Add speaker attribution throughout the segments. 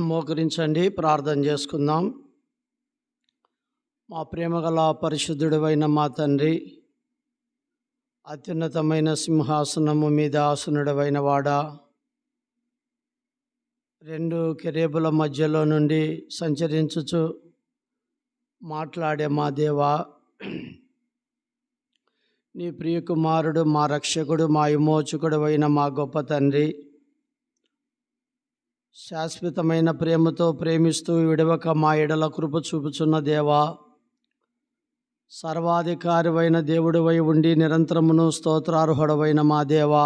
Speaker 1: మోకరించండి, ప్రార్థన చేసుకుందాం. మా ప్రేమగల పరిశుద్ధుడైన మా తండ్రి, అత్యున్నతమైన సింహాసనము మీద ఆసనుడవైన వాడా, రెండు కెరూబుల మధ్యలో నుండి సంచరించుచు మాట్లాడే మా దేవా, నీ ప్రియకుమారుడు, మా రక్షకుడు, మా విమోచకుడు అయిన మా గొప్ప తండ్రి, శాశ్వతమైన ప్రేమతో ప్రేమిస్తూ విడవక మా ఎడల కృప చూపుచున్న దేవా, సర్వాధికారివైన దేవుడివై ఉండి నిరంతరమును స్తోత్రార్హుడవైన మా దేవా,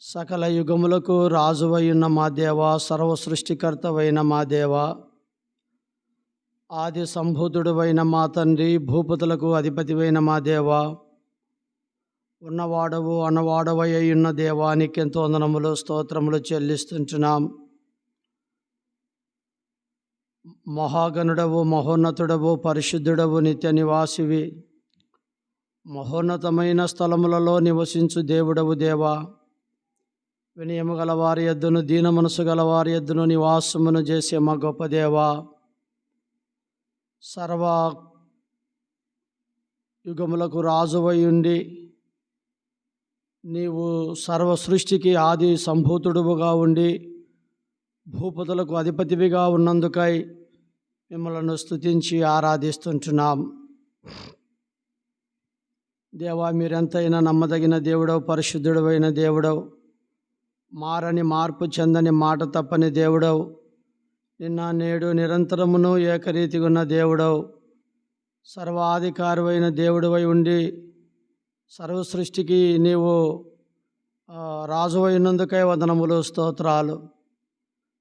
Speaker 1: సకల యుగములకు రాజువై ఉన్న మా దేవా, సర్వ సృష్టికర్తవైన మా దేవా, ఆది సంభూతుడువైన మా తండ్రి, భూపతులకు అధిపతివైన మా దేవా, ఉన్నవాడవు అన్నవాడవై ఉన్న దేవా, నీకెంతో వందనములు స్తోత్రములు చెల్లిస్తుంటున్నాం. మహాగణుడవు, మహోన్నతుడవు, పరిశుద్ధుడవు, నిత్య నివాసివి, మహోన్నతమైన స్థలములలో నివసించు దేవుడవు దేవా, వినయము గల వారి యొద్దను, దీన మనసు గల వారి యొద్దను నివాసమును చేసే మా గొప్ప దేవా, సర్వ యుగములకు రాజువై ఉండి నీవు సర్వ సృష్టికి ఆది సంభూతుడుగా ఉండి భూపతులకు అధిపతివిగా ఉన్నందుకై మిమ్మల్ని స్తుతించి ఆరాధిస్తుంటున్నాం. దేవా, మీరెంతైనా నమ్మదగిన దేవుడవు, పరిశుద్ధుడైన దేవుడవు, మారని మార్పు చెందని మాట తప్పని దేవుడవు, నిన్న నేడు నిరంతరమును ఏకరీతిగా ఉన్న దేవుడవు, సర్వాధికారమైన దేవుడివై ఉండి సర్వ సృష్టికి నీవు రాజు అయినందుకై వందనములు స్తోత్రాలు.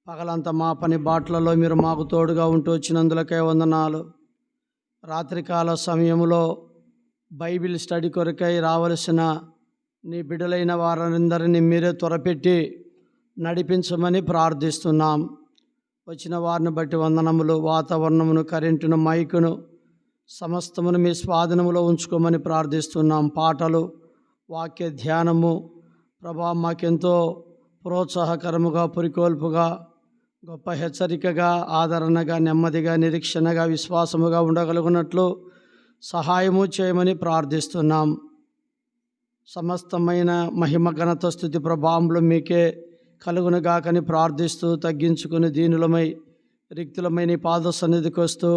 Speaker 1: పగలంతా మా పని బాటలలో మీరు మాకు తోడుగా ఉంటూ వచ్చినందులకై వందనాలు. రాత్రికాల సమయంలో బైబిల్ స్టడీ కొరకై రావలసిన నీ బిడ్డలైన వారందరినీ మీరే త్వరపెట్టి నడిపించమని ప్రార్థిస్తున్నాం. వచ్చిన వారిని బట్టి వందనములు. వాతావరణమును, కరెంటును, మైకును సమస్తమును మీ స్వాధీనములో ఉంచుకోమని ప్రార్థిస్తున్నాం. పాటలు, వాక్య ధ్యానము ప్రభా మాకెంతో ప్రోత్సాహకరముగా, పురికొల్పుగా, గొప్ప హెచ్చరికగా, ఆదరణగా, నెమ్మదిగా, నిరీక్షణగా, విశ్వాసముగా ఉండగలుగునట్లు సహాయము చేయమని ప్రార్థిస్తున్నాం. సమస్తమైన మహిమ, ఘనత, స్తుతి, ప్రభావములు మీకే కలుగునుగాకని ప్రార్థిస్తూ తగ్గించుకుని దీనులమై రిక్తులమై నీ పాద సన్నిధికి వస్తూ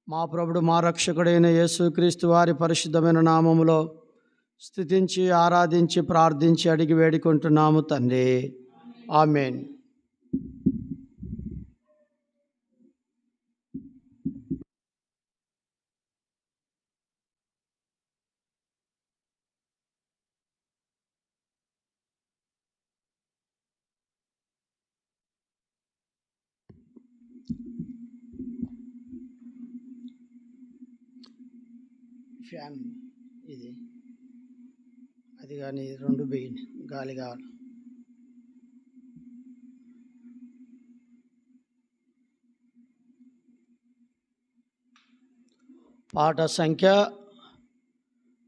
Speaker 1: మా ప్రభుడు, మా రక్షకుడైన యేసుక్రీస్తు వారి పరిశుద్ధమైన నామములో స్తుతించి ఆరాధించి ప్రార్థించి అడిగి వేడుకుంటున్నాము తండ్రి. ఆమేన్. ఫ్యాన్ ఇది అది కానీ రెండు బెయిన్ గాలి కావాలి. పాట సంఖ్య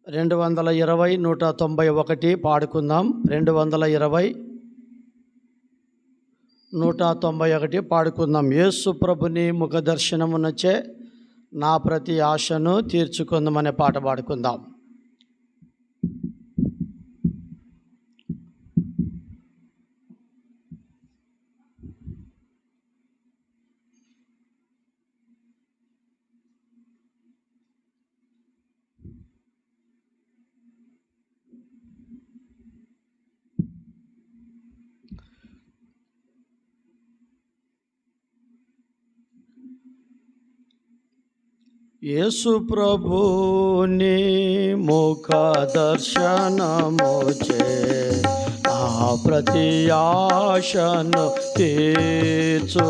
Speaker 1: 220 191 పాడుకుందాం. 220 191 పాడుకుందాం. యేసు ప్రభుని ముఖ దర్శనమునచే నా ప్రతి ఆశను తీర్చుకుందామనే పాట పాడుకుందాం. యేసు ప్రభుని ముఖ దర్శనముచే నా ప్రతి ఆశను తీర్చుకొందును,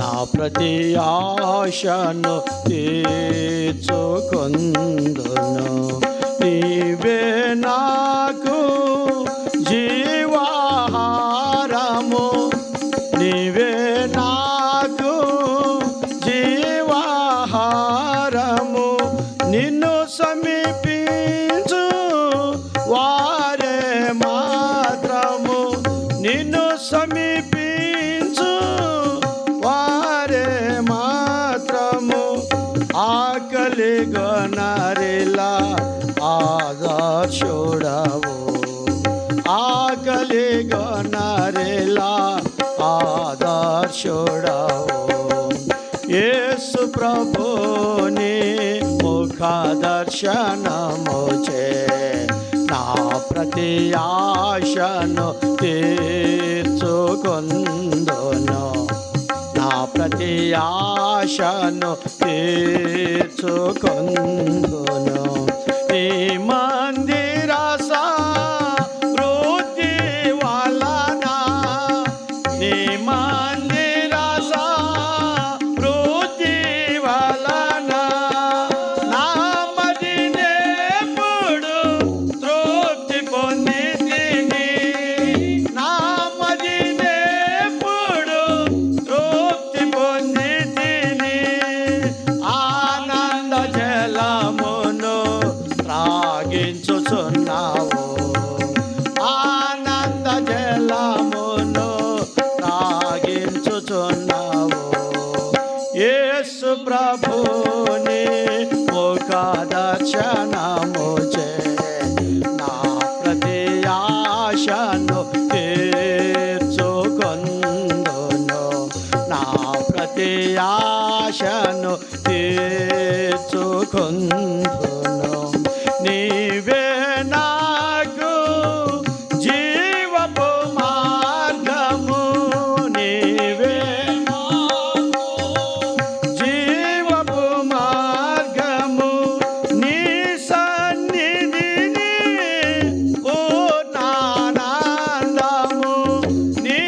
Speaker 1: నా ప్రతి ఆశను తీర్చుకొందును. నీవే నాకు జీవాహారము, నీవే నాకు జీవాహారము, నిన్ను సమీపించు వారే మాత్రము ఆకలి గొనరిలా ఆదర్శుడవు, ఆకలి గొనరిలా ఆదర్శుడవు. యేసు ప్రభుని ముఖ దర్శనముచే నా ప్రతి ఆశను తీర్చుకొందును, నా ప్రతి ఆశను తీర్చుకొందును. ఈ మందిర సమృద్ధి వలన, నీ మందిర సమృద్ధి వలన నా మదినెప్పుడు తృప్తి పొందితిని, నా మదినెప్పుడు తృప్తి పొందితిని. ఆనంద జలమును త్రాగించుచున్నావు, ఆనంద జలమును త్రాగించుచున్నావు. యేసు ప్రభుని ముఖ దర్శనముచే నా ప్రతి ఆశను తీర్చుకొందును, నా ప్రతి ఆశను తీర్చుకొందును. నీవే నాకు జీవపు మార్గము, నీవే నాకు జీవపు మార్గము. నీ సన్నిధిని పూర్ణానందము, నీ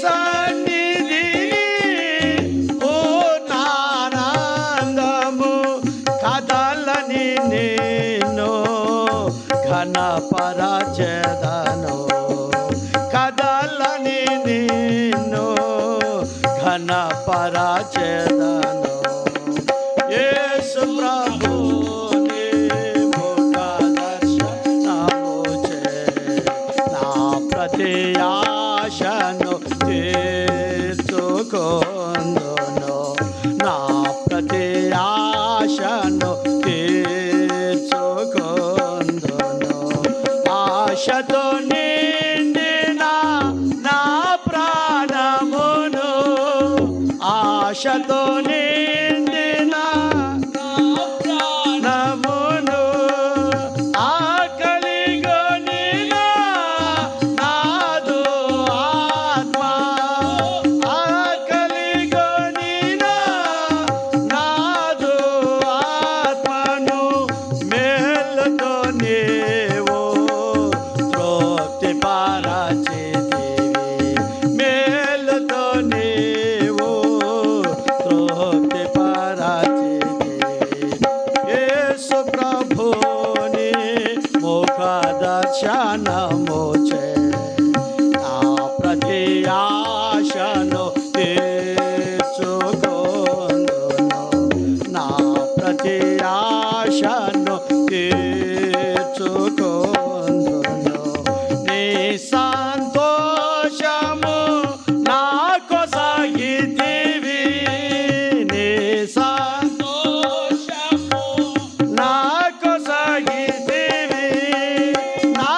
Speaker 1: సన్నిధిని పూర్ణానందము. కదలని నేను ఘనపరచెదను, కదలని నేను ఘనపరచెదను. యేసు ప్రభుని ముఖ దర్శనముచే నా ప్రతి ఆశను తీర్చుకొందును, నా ప్రతి ఆశను తీర్చుకొందును. ఆశతో నిండిన నా ప్రాణమును, ఆశతో నిండిన నా ప్రాణమును ఆకలిగొనిన నాదు ఆత్మ, ఆకలిగొనిన నాదు ఆత్మను మేలుతో నీవు తృప్తి పరచితివి, మేలుతో నీవు తృప్తి పరచితివి. యేసు ప్రభుని ముఖ దర్శనముచే నా ప్రతి ఆశను తీర్చుకొందును, నా ప్రతి ఆశను తీర్చుకొందును. నీ సంతోషము నాకు సాగితివి, నీ సంతోషము నాకు సాగితివి. నా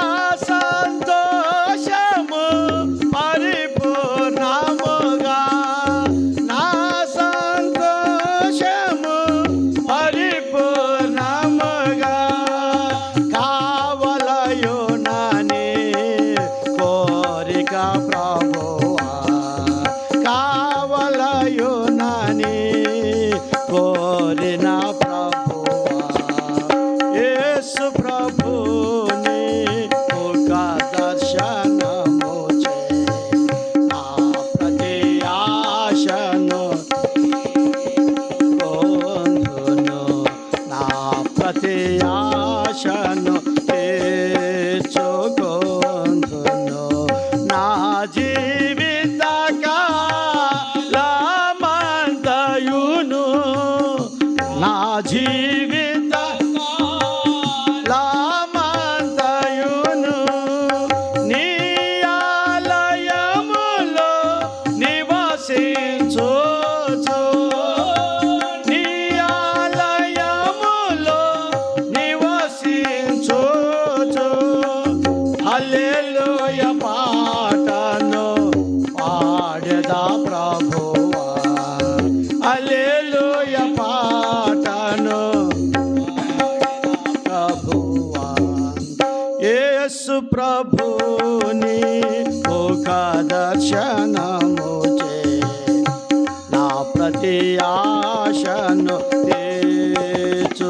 Speaker 1: సంతోషము పరిపూర్ణముగా, నా సంతోషము పరిపూర్ణముగా కావలయునని కోరిక ప్రభువా, కావలయునని కోరిన ప్రభువా. యేసు ప్రభుని ముఖ దర్శనముచే నా ప్రతి ఆశను పొందును, నా ప్రతి ఆశను తీర్చుకొందును. నా జీవిత కాలమంతయును, నా జీవిత కాలమంతయును నీ ఆలయములో నివసించుచు, నీ ఆలయ ప్రభుని ముఖ దర్శనము చే నా ప్రతి ఆశను తీర్చుకొందును,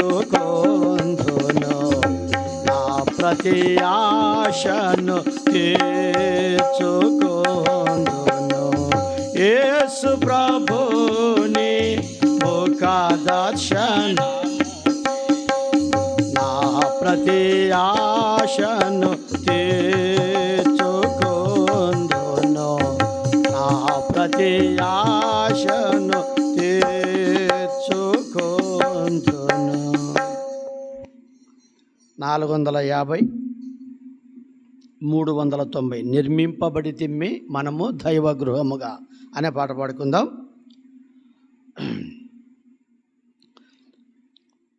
Speaker 1: నా ప్రతి ఆశను తీర్చుకొందును. యేసు ప్రభుని ముఖ దర్శనం నా ప్రతి ఆశను తీర్చుకొందును, నా ప్రతి ఆశను తీర్చుకొందును. 450 390 నిర్మింపబడి తిమ్మి మనము దైవ గృహముగా అనే పాట పాడుకుందాం.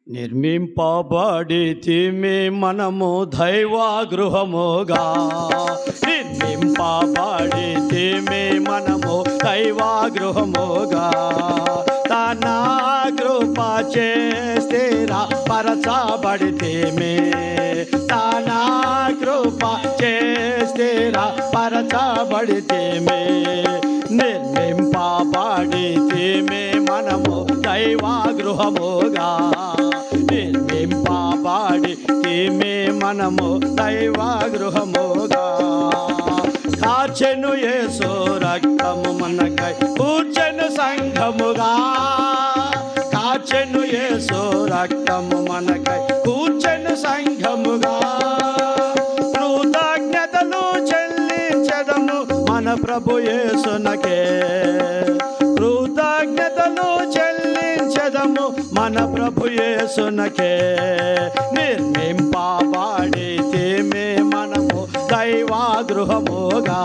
Speaker 1: నిర్మింపబడి తిమ్మి మనము దైవ గృహముగా, నిర్మింపబడి తిమ్మి మనము దైవ గృహముగా, తన కృప చే స్థిర పరచబడితిమి, తన కృప చే స్థిర పరచబడితిమి. నిర్మింపబడితిమి మనము దైవ గృహముగా, నిర్మింపబడితిమి మనము దైవ గృహముగా. కాచెను యేసు రక్తము మనకై కూర్చెను సంఘముగా, కాచెను యేసు రక్తము మనకై కూర్చెను సంఘముగా. కృతజ్ఞతలు చెల్లించెదము మన ప్రభు యేసునకే, కృతజ్ఞతలు చెల్లించెదము మన ప్రభు యేసునకే. నిర్మింపబడితిమి మనము దైవ గృహముగా,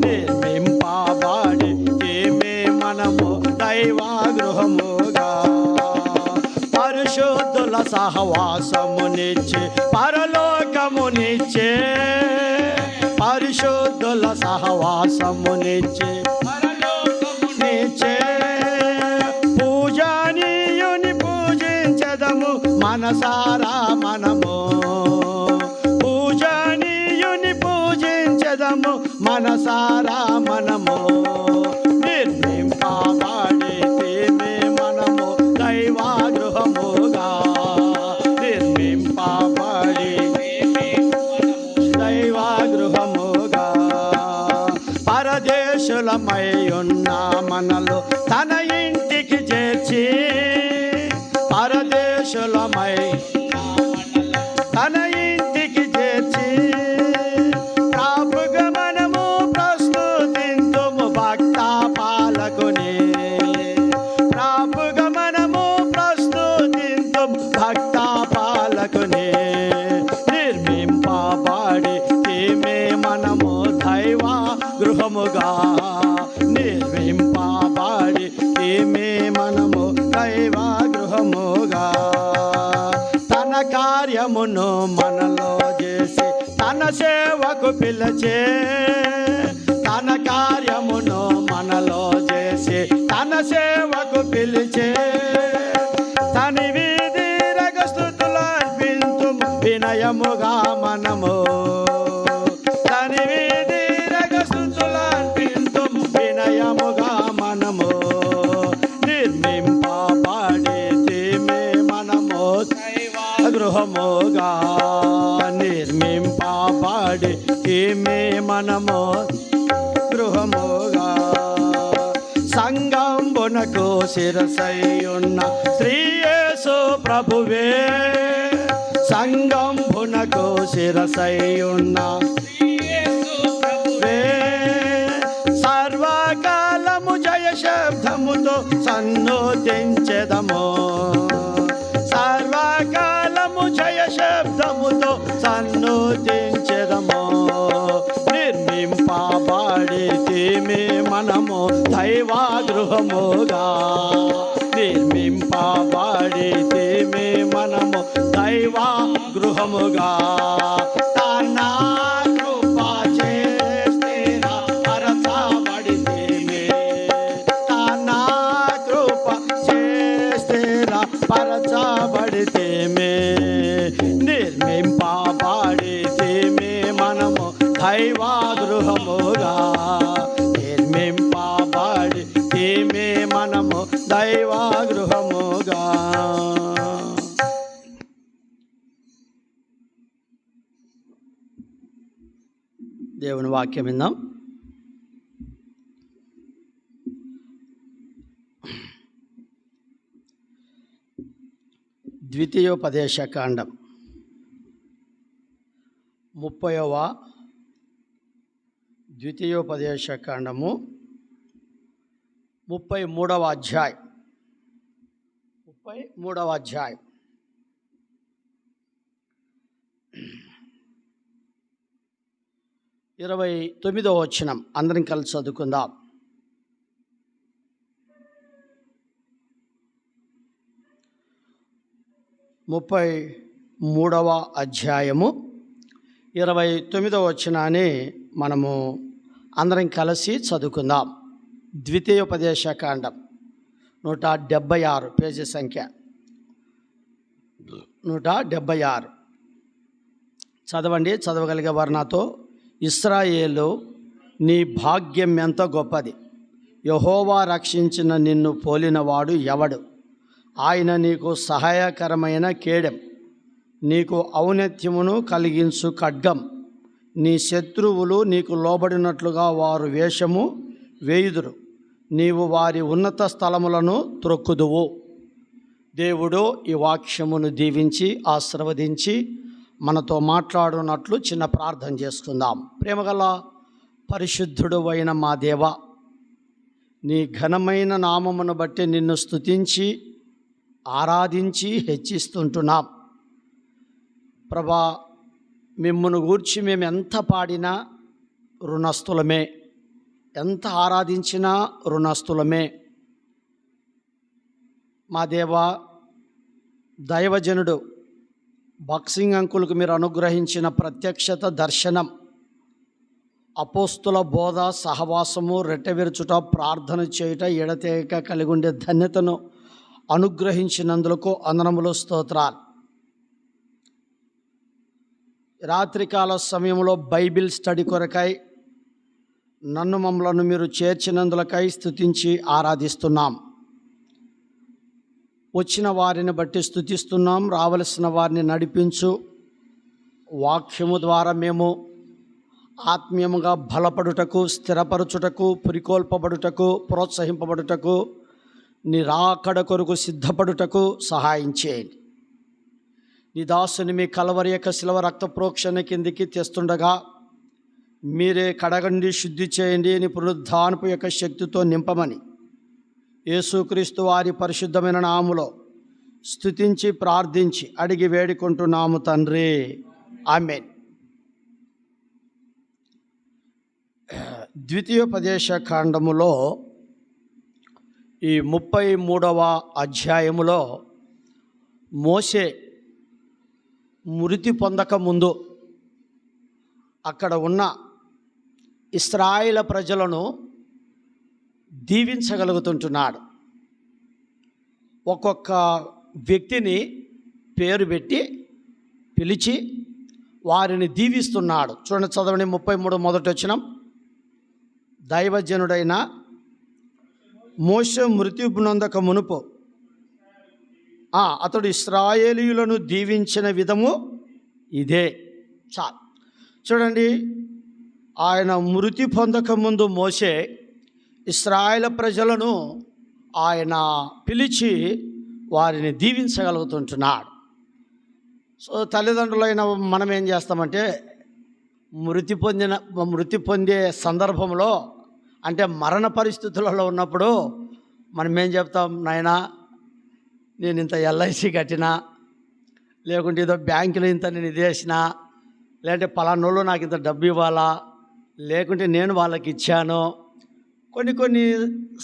Speaker 1: నిర్మింపబడితిమి మనము దైవ గృహముగా. పరిశుద్ధుల సహవాసమునిచ్చే పరలోకమునిచ్చే, పరిశుద్ధుల సహవాసమునిచ్చే పరలోకమునిచ్చే. పూజనీయుని పూజించెదము మనసారా మనము, పూజనీయుని పూజించెదము మనసారా మనము. నిర్మింపబడితిమి మనము దైవ గృహముగా, నిర్మింపబడితిమి దైవ గృహముగా. పరదేశులమై ఉన్న మనలో తన ఇంటికి చేర్చి, పరదేశులమై తన ఇంటికి చేర్చి, కాపుగా మనము ప్రస్తుతింతుము భక్త పాలకుని, కాపుగా మనము ప్రస్తుతింతుము భక్త పాలకుని. నిర్మింపబడితిమి మనము దైవ గృహముగా, నిర్మింపబడితిమి మనము దైవ గృహముగా. తన కార్యమును మనలో చేసి తన సేవకు పిలిచే, తన కార్యమును మనలో చేసి తన సేవకు పిలిచే. తని వీధి రగస్తుతులు అర్పింతుము వినయముగా మనము, తని వీధి రగస్తుతులు అర్పింతుము వినయముగా మనము. నిర్మింపబడితిమి మనము దైవ గృహముగా, నిర్మింపబడితిమి మనము గృహముగా. సంగంబునకు శిరసై ఉన్న శ్రీ యేసు ప్రభువే, సంగంబునకు శిరసై ఉన్న శ్రీ యేసు ప్రభువే. సర్వకాలము జయ శబ్దముతో సన్నుతించెదము, సర్వకాలము జయ శబ్దముతో సన్నుతించెదము. నిర్మింపబడితిమి మనము దైవ గృహముగా, నిర్మింపబడితిమి మనము దైవ గృహముగా. తన కృప చే స్థిర పరచబడితిమి, తన కృప చే స్థిర పరచబడితిమి. నిర్మింపబడితిమి దేవుని వాక్యం విందాం. ద్వితీయోపదేశకాండం 30వ ద్వితీయోపదేశకాండము 33వ అధ్యాయం 29వ వచనం అందరం కలిసి చదువుకుందాం. ముప్పై 33వ అధ్యాయము 29వ వచనాన్ని మనము అందరం కలిసి చదువుకుందాం. ద్వితీయోపదేశకాండం 176 పేజీ సంఖ్య 176. చదవండి. చదవగలిగే వారు నాతో. ఇశ్రాయేలు, నీ భాగ్యం ఎంత గొప్పది! యెహోవా రక్షించిన నిన్ను పోలినవాడు ఎవడు? ఆయన నీకు సహాయకరమైన కేడెం, నీకు ఔన్నత్యమును కలిగించు ఖడ్గం. నీ శత్రువులు నీకు లోబడినట్లుగా వారు వేషము వేయుదురు, నీవు వారి ఉన్నత స్థలములను త్రొక్కుదువు. దేవుడు ఈ వాక్యమును దీవించి ఆశీర్వదించి మనతో మాట్లాడునట్లు చిన్న ప్రార్థన చేసుకుందాం. ప్రేమగల పరిశుద్ధుడు అయిన మా దేవ, నీ ఘనమైన నామమును బట్టి నిన్ను స్తుతించి ఆరాధించి హెచ్చిస్తుంటున్నాం. ప్రభా, మిమ్మును గూర్చి మేము ఎంత పాడినా రుణస్థులమే, ఎంత ఆరాధించినా రుణస్థులమే. మా దేవా, దైవజనుడు బాక్సింగ్ అంకుల్కు మీరు అనుగ్రహించిన ప్రత్యక్షత, దర్శనం, అపోస్తుల బోధ, సహవాసము, రెట్టవిరుచుట, ప్రార్థన చేయుట, ఎడతెగక కలిగి ఉండే ధన్యతను అనుగ్రహించినందులకు వందనములు, స్తోత్రాలు. రాత్రికాల సమయంలో బైబిల్ స్టడీ కొరకై నన్ను మమ్మలను మీరు చేర్చినందులకై స్తుతించి ఆరాధిస్తున్నాం. వచ్చిన వారిని బట్టి స్తుతిస్తున్నాం. రావలసిన వారిని నడిపించు. వాక్యము ద్వారా మేము ఆత్మీయముగా బలపడుటకు, స్థిరపరచుటకు, పురికొల్పబడుటకు, ప్రోత్సహింపబడుటకు, నీ రాకడ కొరకు సిద్ధపడుటకు సహాయం చేయండి. నీ దాసుని మీ కలవరి యొక్క శిలవ రక్త ప్రోక్షణ కిందికి తెస్తుండగా మీరే కడగండి, శుద్ధి చేయండి, నీ పునరుద్ధానపు యొక్క శక్తితో నింపమని యేసుక్రీస్తు వారి పరిశుద్ధమైన నామములో స్తుతించి ప్రార్థించి అడిగి వేడుకుంటున్నాము తండ్రి, ఆమేన్. ద్వితీయోపదేశకాండములో ఈ 33వ అధ్యాయములో మోషే మృతి పొందక ముందు అక్కడ ఉన్న ఇశ్రాయేలు ప్రజలను దీవించగలుగుతుంటున్నాడు. ఒక్కొక్క వ్యక్తిని పేరు పెట్టి పిలిచి వారిని దీవిస్తున్నాడు. చూడండి, చదవండి. 33 మొదటి వచనం. దైవజనుడైన మోషే మృతి పొందక మునుపు అతడు ఇశ్రాయేలీయులను దీవించిన విధము ఇదే. చాలు. చూడండి, ఆయన మృతి పొందక ముందు మోషే ఇశ్రాయేలు ప్రజలను ఆయన పిలిచి వారిని దీవించగలుగుతుంటున్నాడు. సో తల్లిదండ్రులైన మనం ఏం చేస్తామంటే మృతి పొందే సందర్భంలో, అంటే మరణ పరిస్థితులలో ఉన్నప్పుడు మనం ఏం చెప్తాం? నాయనా, నేను ఇంత ఎల్ఐసి కట్టినా, లేకుంటే ఏదో బ్యాంకులో ఇంత నేను ఇది వేసినా, లేదంటే పలానోళ్ళు నాకు ఇంత డబ్బు ఇవ్వాలా, లేకుంటే నేను వాళ్ళకి ఇచ్చాను, కొన్ని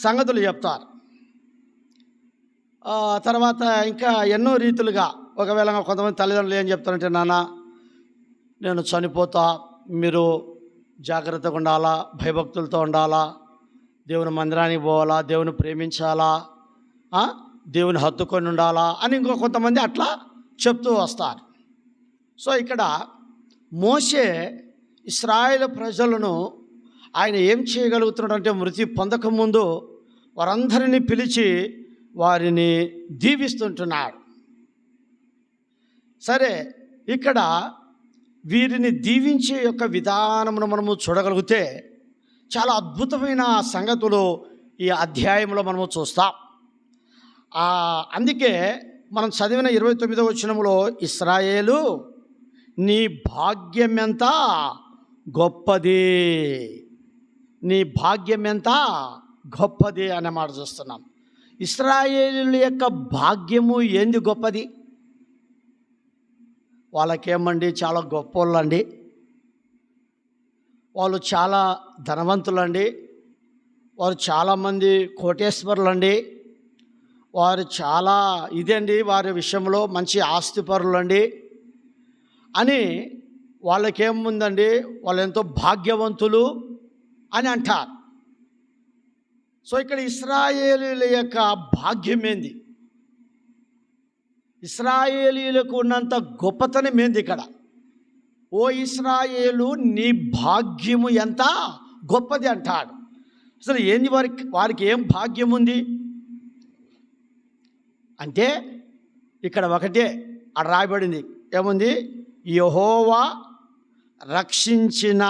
Speaker 1: సంగతులు చెప్తారు. తర్వాత ఇంకా ఎన్నో రీతులుగా ఒకవేళ కొంతమంది తల్లిదండ్రులు ఏం చెప్తారంటే, నాన్న నేను చనిపోతా, మీరు జాగ్రత్తగా ఉండాలా, భయభక్తులతో ఉండాలా, దేవుని మందిరానికి పోవాలా, దేవుని ప్రేమించాలా, దేవుని హత్తుకొని ఉండాలా అని ఇంకో కొంతమంది అట్లా చెప్తూ వస్తారు. సో ఇక్కడ మోషే ఇశ్రాయేలు ప్రజలను ఆయన ఏం చేయగలుగుతున్నాడు అంటే, మృతి పొందకముందు వారందరినీ పిలిచి వారిని దీవిస్తుంటున్నాడు. సరే, ఇక్కడ వీరిని దీవించే యొక్క విధానమును మనము చూడగలిగితే చాలా అద్భుతమైన సంగతులు ఈ అధ్యాయంలో మనము చూస్తాం. అందుకే మనం చదివిన 29వ వచనములో, ఇశ్రాయేలు నీ భాగ్యమెంత గొప్పది, నీ భాగ్యమెంత గొప్పది అనే మాట చూస్తున్నాం. ఇశ్రాయేలుల యొక్క భాగ్యము ఏంది గొప్పది? వాళ్ళకేమండి చాలా గొప్పోళ్ళండి, వాళ్ళు చాలా ధనవంతులండి, వారు చాలామంది కోటేశ్వరులండి, వారు చాలా ఇదండి, వారి విషయంలో మంచి ఆస్తిపరులండి అని వాళ్ళకేముందండి, వాళ్ళు ఎంతో భాగ్యవంతులు అని అంటారు. సో ఇక్కడ ఇశ్రాయేలీయుల యొక్క భాగ్యం ఏంది, ఇశ్రాయేలీయులకు ఉన్నంత గొప్పతనం ఏంది ఇక్కడ? ఓ ఇశ్రాయేలు నీ భాగ్యము ఎంత గొప్పది అంటాడు. అసలు ఏంది వారికి ఏం భాగ్యం ఉంది అంటే ఇక్కడ ఒకటే అక్కడ రాయబడింది, ఏముంది? యెహోవా రక్షించిన.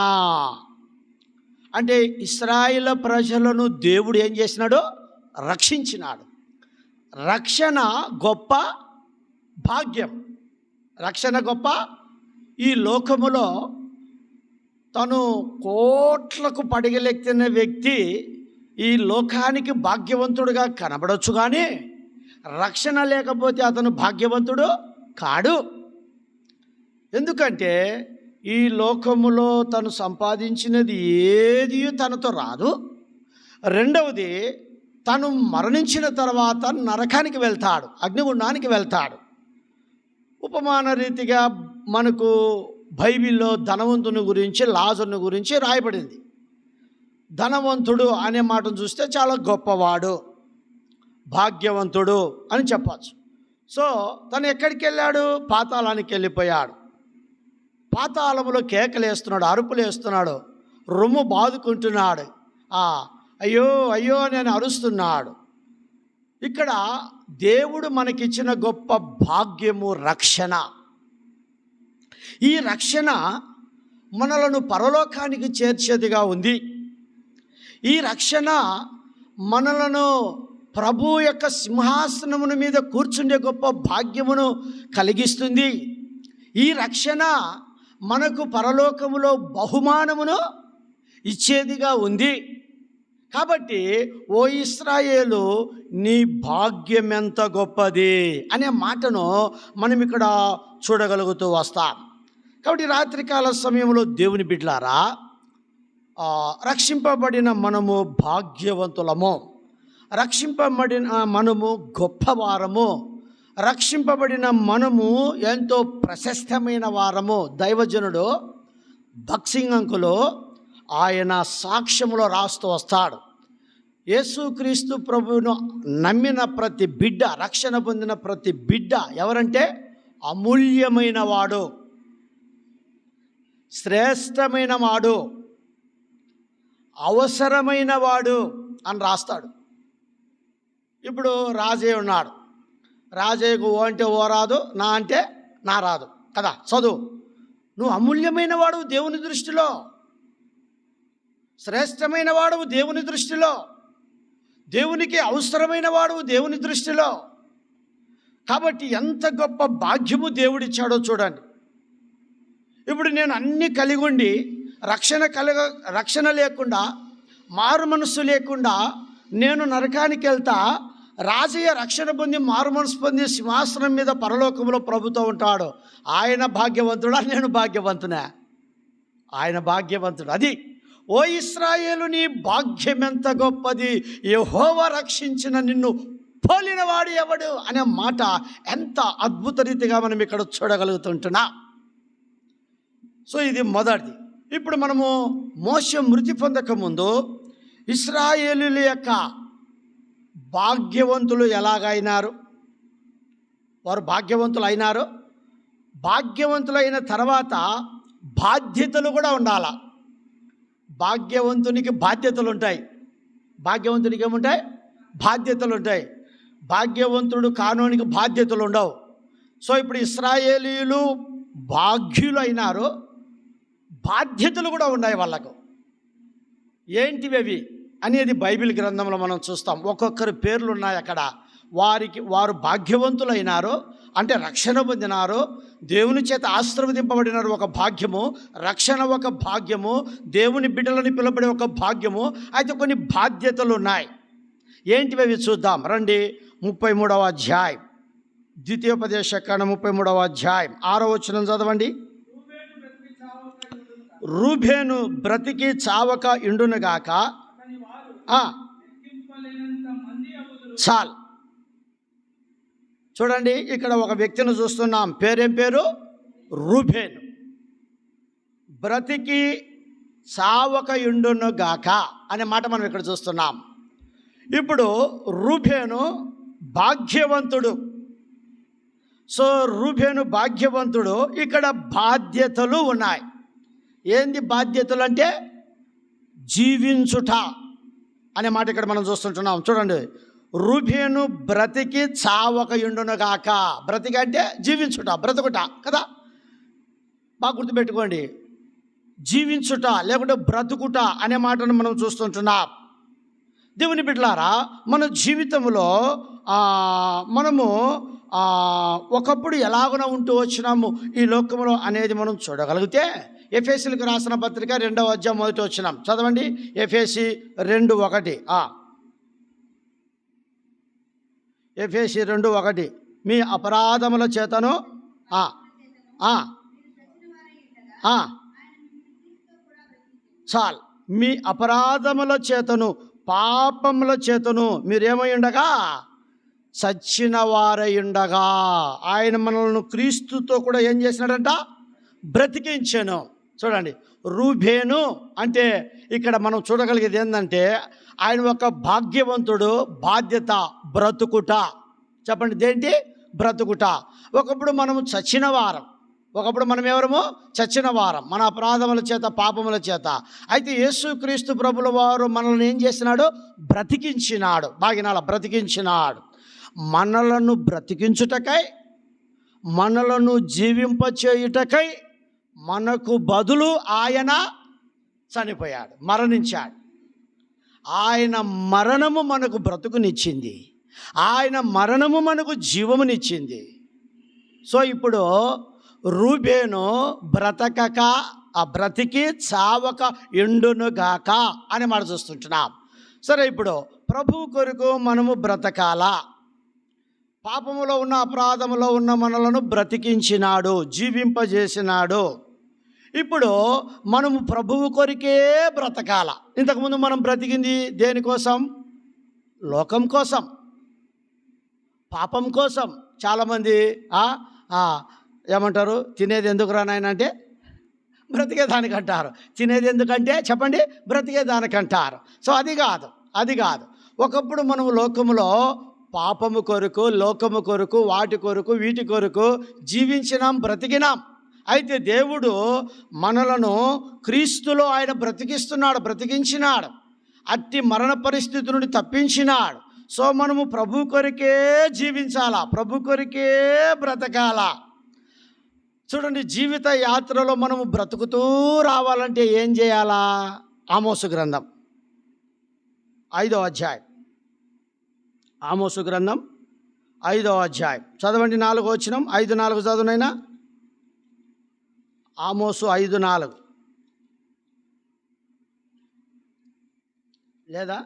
Speaker 1: అంటే ఇశ్రాయేలు ప్రజలను దేవుడు ఏం చేసినాడు? రక్షించినాడు. రక్షణ గొప్ప భాగ్యం, రక్షణ గొప్ప. ఈ లోకములో తను కోట్లకు పడగలెత్తిన వ్యక్తి ఈ లోకానికి భాగ్యవంతుడుగా కనబడవచ్చు, కానీ రక్షణ లేకపోతే అతను భాగ్యవంతుడు కాడు. ఎందుకంటే ఈ లోకములో తను సంపాదించినది ఏది తనతో రాదు. రెండవది, తను మరణించిన తర్వాత నరకానికి వెళ్తాడు, అగ్నిగుండానికి వెళ్తాడు. ఉపమాన రీతిగా మనకు బైబిల్లో ధనవంతుని గురించి, లాజరుని గురించి రాయబడింది. ధనవంతుడు అనే మాటను చూస్తే చాలా గొప్పవాడు, భాగ్యవంతుడు అని చెప్పచ్చు. సో తను ఎక్కడికి వెళ్ళాడు? పాతాళానికి వెళ్ళిపోయాడు. పాతాళములో కేకలేస్తున్నాడు, అరుపులేస్తున్నాడు, రొమ్ము బాదుకుంటున్నాడు, అయ్యో అయ్యో అని అరుస్తున్నాడు. ఇక్కడ దేవుడు మనకిచ్చిన గొప్ప భాగ్యము రక్షణ. ఈ రక్షణ మనలను పరలోకానికి చేర్చేదిగా ఉంది. ఈ రక్షణ మనలను ప్రభు యొక్క సింహాసనముల మీద కూర్చుండే గొప్ప భాగ్యమును కలిగిస్తుంది. ఈ రక్షణ మనకు పరలోకములో బహుమానమును ఇచ్చేదిగా ఉంది. కాబట్టి ఓ ఇశ్రాయేలు నీ భాగ్యం ఎంత గొప్పది అనే మాటను మనం ఇక్కడ చూడగలుగుతూ వస్తాం. కాబట్టి రాత్రికాల సమయంలో దేవుని బిడ్డలారా, రక్షింపబడిన మనము భాగ్యవంతులము, రక్షింపబడిన మనము గొప్పవారము, రక్షింపబడిన మనము ఎంతో ప్రశస్తమైన వారము. దైవజనుడు భక్సింగ్ అంకులు ఆయన సాక్ష్యములో రాస్తూ వస్తాడు, యేసుక్రీస్తు ప్రభువును నమ్మిన ప్రతి బిడ్డ, రక్షణ పొందిన ప్రతి బిడ్డ ఎవరంటే అమూల్యమైన వాడు, శ్రేష్టమైన వాడు, అవసరమైన వాడు అని రాస్తాడు. ఇప్పుడు రాజయ్య ఉన్నాడు, రాజయ్యకు ఓ అంటే ఓ రాదు, నా అంటే నా రాదు కదా. చదువు, నువ్వు అమూల్యమైన వాడు దేవుని దృష్టిలో, శ్రేష్టమైన వాడు దేవుని దృష్టిలో, దేవునికి అవసరమైన వాడు దేవుని దృష్టిలో. కాబట్టి ఎంత గొప్ప భాగ్యము దేవుడిచ్చాడో చూడండి. ఇప్పుడు నేను అన్నీ కలిగి ఉండి రక్షణ లేకుండా, మారు మనస్సు లేకుండా నేను నరకానికి వెళ్తా, రాజయ్య రక్షణ పొంది మారు మనసు పొంది సింహాసనం మీద పరలోకంలో ప్రభుతో ఉంటాడు. ఆయన భాగ్యవంతుడా, నేను భాగ్యవంతునా? ఆయన భాగ్యవంతుడు. అది ఓ ఇశ్రాయేలు నీ భాగ్యం ఎంత గొప్పది, యెహోవా రక్షించిన నిన్ను పోలినవాడు ఎవడు అనే మాట ఎంత అద్భుత రీతిగా మనం ఇక్కడ చూడగలుగుతుంటున్నా. సో ఇది మొదటిది. ఇప్పుడు మనము మోషే మృతి పొందక ముందు ఇశ్రాయేలుల యొక్క భాగ్యవంతులు ఎలాగైనారు, వారు భాగ్యవంతులు అయినారు. భాగ్యవంతులైన తర్వాత బాధ్యతలు కూడా ఉండాలి. భాగ్యవంతునికి బాధ్యతలు ఉంటాయి. భాగ్యవంతునికి ఏముంటాయి? బాధ్యతలు ఉంటాయి. భాగ్యవంతుడు కానోనికి బాధ్యతలు ఉండవు. సో ఇప్పుడు ఇశ్రాయేలీయులు భాగ్యులు అయినారు, బాధ్యతలు కూడా ఉన్నాయి వాళ్ళకు. ఏంటివి అవి అనేది బైబిల్ గ్రంథంలో మనం చూస్తాం. ఒక్కొక్కరి పేర్లు ఉన్నాయి అక్కడ. వారు భాగ్యవంతులైనారు, అంటే రక్షణ పొందినారు, దేవుని చేత ఆశీర్వదింపబడినారు, ఒక భాగ్యము. రక్షణ ఒక భాగ్యము, దేవుని బిడ్డలని పిలువబడే ఒక భాగ్యము. అయితే కొన్ని బాధ్యతలు ఉన్నాయి. ఏంటివి అవి చూద్దాం రండి. 33వ అధ్యాయం, ద్వితీయోపదేశకాండం 33వ అధ్యాయం 6వ వచనం చదవండి. రూబేను బ్రతికి చావక ఇండునుగాక. చాలు. చూడండి, ఇక్కడ ఒక వ్యక్తిని చూస్తున్నాం. పేరేం పేరు? రూబేను. బ్రతికి చావక ఇండునుగాక అనే మాట మనం ఇక్కడ చూస్తున్నాం. ఇప్పుడు రూబేను భాగ్యవంతుడు. సో రూబేను భాగ్యవంతుడు. ఇక్కడ బాధ్యతలు ఉన్నాయి. ఏంది బాధ్యతలు అంటే జీవించుట అనే మాట ఇక్కడ మనం చూస్తుంటున్నాం. చూడండి, రూబేను బ్రతికి చావక ఇండునుగాక. బ్రతికి అంటే జీవించుట, బ్రతుకుట కదా. బాగా గుర్తుపెట్టుకోండి, జీవించుట లేకుంటే బ్రతుకుట అనే మాటను మనం చూస్తుంటున్నాం. దేవుని బిడ్డలారా, మన జీవితంలో మనము ఒకప్పుడు ఎలాగున ఉంటూ వచ్చినాము ఈ లోకంలో అనేది మనం చూడగలిగితే, ఎఫెసీలకు రాసిన పత్రిక 2వ అధ్యాయం 1వ వచనం చదవండి. ఎఫెసీ 2:1. ఎఫెసీ 2:1. మీ అపరాధముల చేతను చాలు. మీ అపరాధముల చేతను పాపముల చేతను మీరేమై ఉండగా చచ్చిన వారై ఉండగా ఆయన మనల్ని క్రీస్తుతో కూడా ఏం చేసినాడంట? బ్రతికించాను. చూడండి, రూబేను అంటే ఇక్కడ మనం చూడగలిగేది ఏంటంటే ఆయన ఒక భాగ్యవంతుడు. బాధ్యత బ్రతుకుట. చెప్పండి, దేంటి? బ్రతుకుట. ఒకప్పుడు మనము చచ్చిన వారం. ఒకప్పుడు మనం ఎవరము? చచ్చిన వారం, మన అపరాధముల చేత పాపముల చేత. అయితే యేసుక్రీస్తు ప్రభుల వారు మనల్ని ఏం చేసినాడు? బ్రతికించినాడు. బాగినాల బ్రతికించినాడు. మనలను బ్రతికించుటకై, మనలను జీవింపచేయుటకై మనకు బదులు ఆయన చనిపోయాడు, మరణించాడు. ఆయన మరణము మనకు బ్రతుకునిచ్చింది, ఆయన మరణము మనకు జీవమునిచ్చింది. సో ఇప్పుడు రూబేను బ్రతికి చావక ఎండునుగాక అని మాట చూస్తుంటున్నాం. సరే, ఇప్పుడు ప్రభువు కొరకు మనము బ్రతకాలా? పాపములో ఉన్న, అపరాధములో ఉన్న మనలను బ్రతికించినాడు, జీవింపజేసినాడు. ఇప్పుడు మనము ప్రభువు కొరికే బ్రతకాల. ఇంతకుముందు మనం బ్రతికింది దేనికోసం? లోకం కోసం, పాపం కోసం. చాలామంది ఏమంటారు? తినేది ఎందుకు రానాయన అంటే బ్రతికేదానికంటారు. తినేది ఎందుకంటే చెప్పండి, బ్రతికేదానికంటారు. సో అది కాదు. ఒకప్పుడు మనము లోకములో పాపము కొరకు, లోకము కొరకు, వాటి కొరకు, వీటి కొరకు జీవించినాం, బ్రతికినాం. అయితే దేవుడు మనలను క్రీస్తులో ఆయన బ్రతికించినాడు. అట్టి మరణ పరిస్థితి నుండి తప్పించినాడు. సో మనము ప్రభు కొరికే జీవించాలా, ప్రభు కొరికే బ్రతకాలా. చూడండి, జీవిత యాత్రలో మనము బ్రతుకుతూ రావాలంటే ఏం చేయాలా? ఆమోసు గ్రంథం 5వ అధ్యాయం. ఆమోసు గ్రంథం 5వ అధ్యాయం చదవండి. 4వ వచనం. 5:4 చదువునైనా. ఆమోసు 5:4 లేదా?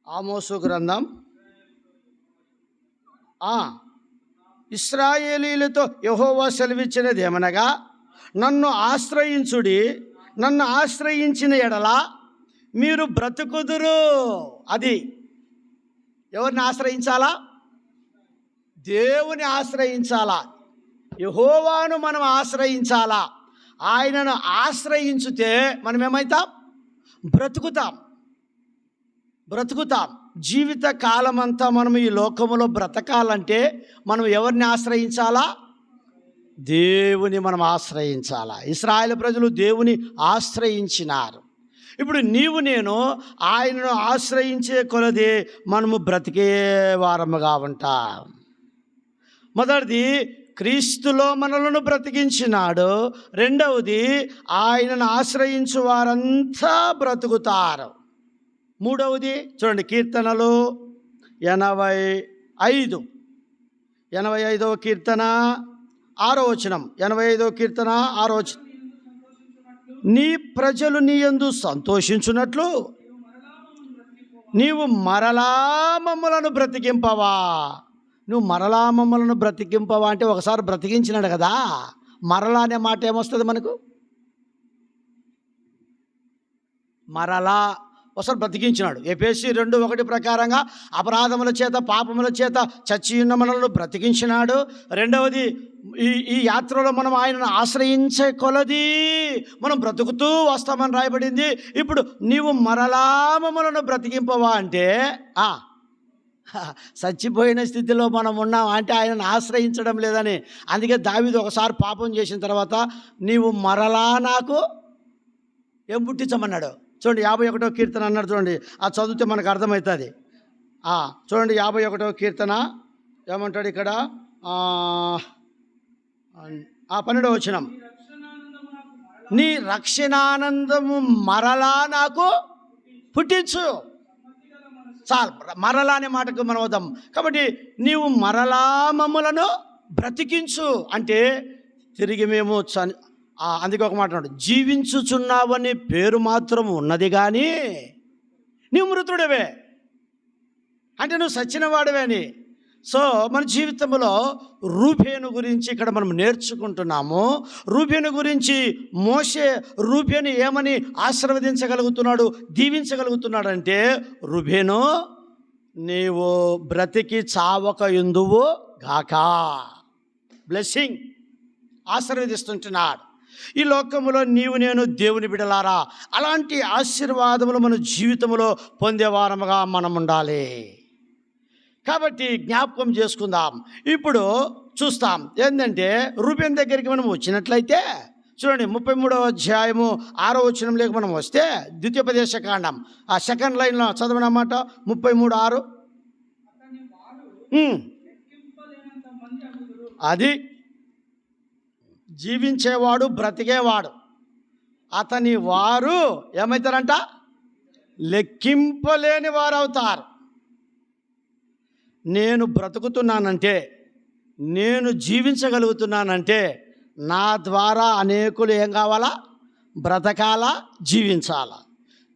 Speaker 1: ఆమోసు గ్రంథం. ఇశ్రాయేలీయులతో యెహోవా సెలవిచ్చినది ఏమనగా, నన్ను ఆశ్రయించుడి, నన్ను ఆశ్రయించిన ఎడల మీరు బ్రతుకుదురు. అది ఎవరిని ఆశ్రయించాలా? దేవుని ఆశ్రయించాలా, యెహోవాను మనం ఆశ్రయించాలా. ఆయనను ఆశ్రయించితే మనం ఏమవుతాం? బ్రతుకుతాం. జీవిత కాలమంతా మనం ఈ లోకములో బ్రతకాలంటే మనం ఎవరిని ఆశ్రయించాలా? దేవుని మనం ఆశ్రయించాలా. ఇశ్రాయేలు ప్రజలు దేవుని ఆశ్రయించినారు. ఇప్పుడు నీవు నేను ఆయనను ఆశ్రయించే కొలది మనము బ్రతికే వారముగా ఉంటాం. మొదటిది క్రీస్తులో మనలను బ్రతికించినాడు, రెండవది ఆయనను ఆశ్రయించు వారంతా బ్రతుకుతారు. మూడవది చూడండి, కీర్తనలు 85వ కీర్తన 6వ వచనం. 85వ కీర్తన 6వ వచనం. నీ ప్రజలు నీ యందు సంతోషించున్నట్లు నీవు మరలా మమ్మలను బ్రతికింపవా. నువ్వు మరలా మమ్మలను బ్రతికింపవా అంటే ఒకసారి బ్రతికించినాడు కదా, మరలా అనే మాట ఏమొస్తుంది మనకు? మరలా ఒకసారి బ్రతికించినాడు. ఎఫెసీ 2:1 ప్రకారంగా అపరాధముల చేత పాపముల చేత చచ్చి ఉన్న మనలను బ్రతికించినాడు. రెండవది, ఈ యాత్రలో మనం ఆయనను ఆశ్రయించే కొలది మనం బ్రతుకుతూ వస్తామని రాయబడింది. ఇప్పుడు నీవు మరలా మమ్మలను బ్రతికింపవా అంటే చచ్చిపోయిన స్థితిలో మనం ఉన్నాం అంటే ఆయనను ఆశ్రయించడం లేదని. అందుకే దావీదు ఒకసారి పాపం చేసిన తర్వాత నీవు మరలా నాకు ఏం పుట్టించమన్నాడు. చూడండి 51వ కీర్తన అన్నాడు. చూడండి, అది చదివితే మనకు అర్థమవుతుంది. చూడండి 51వ కీర్తన ఏమంటాడు ఇక్కడ, 12వ వచనం. నీ రక్షణానందము మరలా నాకు పుట్టించు. చాలు, మరలా అనే మాటకు మనం వద్దాం. కాబట్టి నీవు మరలా మమ్మలను బ్రతికించు అంటే తిరిగి మేము అందుకే ఒక మాట అన్నాడు, జీవించుచున్నావని పేరు మాత్రం ఉన్నది కానీ నీవు మృతుడివే అంటే నువ్వు సచ్చినవాడివే అని. సో మన జీవితంలో రూబేను గురించి ఇక్కడ మనం నేర్చుకుంటున్నాము. రూబేను గురించి మోషే రూబేను ఏమని ఆశీర్వదించగలుగుతున్నాడు, దీవించగలుగుతున్నాడు అంటే, రూబేను నీవు బ్రతికి చావక యుందువు గాక, బ్లెస్సింగ్ ఆశీర్వదిస్తుంటున్నాడు. ఈ లోకములో నీవు నేను దేవుని బిడ్డలారా అలాంటి ఆశీర్వాదములు మన జీవితంలో పొందేవారముగా మనం ఉండాలి. కాబట్టి జ్ఞాపకం చేసుకుందాం. ఇప్పుడు చూస్తాం ఏంటంటే, రూబేను దగ్గరికి మనం వచ్చినట్లయితే చూడండి 33వ అధ్యాయము 6వ వచనంలోకి మనం వస్తే, ద్వితీయోపదేశకాండం సెకండ్ లైన్లో చదవనమాట 33:6. అది జీవించేవాడు బ్రతికేవాడు అతని వారు ఏమవుతారంట, లెక్కింపలేని వారు అవుతారు. నేను బ్రతుకుతున్నానంటే, నేను జీవించగలుగుతున్నానంటే నా ద్వారా అనేకులు ఏం కావాలా, బ్రతకాలా, జీవించాలా.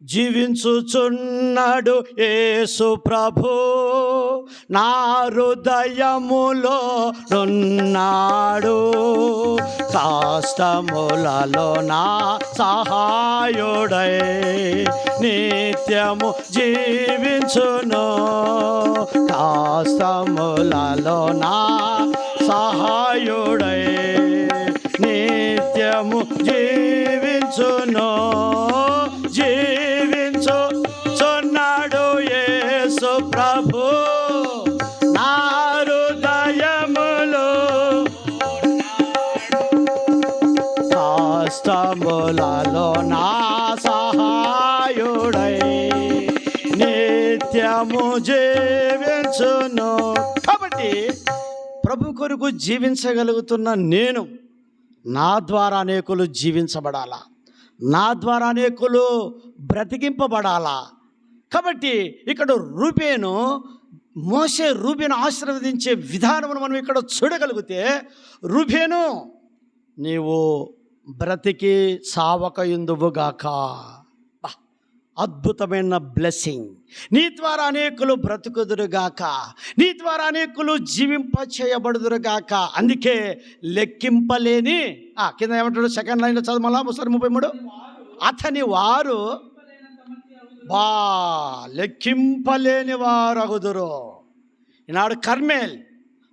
Speaker 1: జీవించుచున్నాడు యేసు ప్రభు నా హృదయములో ఉన్నాడు, కష్టములలో నా సహాయుడై నిత్యము జీవించును, కష్టములలో నా సహాయుడై నిత్యము జీవించును. జీవించుచున్నాడు యేసు ప్రభు నా హృదయములో, కష్టములలో నా సహాయుడై నిత్యము జీవించును. కాబట్టి ప్రభు కొరకు జీవించగలుగుతున్న నేను, నా ద్వారా అనేకులు జీవించబడాలా, నా ద్వారా అనేకులు బ్రతికింపబడాలా. కాబట్టి ఇక్కడ రూబేను ఆశీర్వదించే విధానమును మనం ఇక్కడ చూడగలిగితే, రూబేను నీవు బ్రతికి సావక యుందువుగాక, అద్భుతమైన బ్లెస్సింగ్. నీ ద్వారా అనేకులు బ్రతుకుదురుగాక, నీ ద్వారా అనేకులు జీవింప చేయబడుదురుగాక. అందుకే లెక్కింపలేని కింద ఏమంటాడు, సెకండ్ లైన్లో చదవాలా 33. అతని వారు లెక్కింపలేని వారు అగుదురు. ఈనాడు కర్మేల్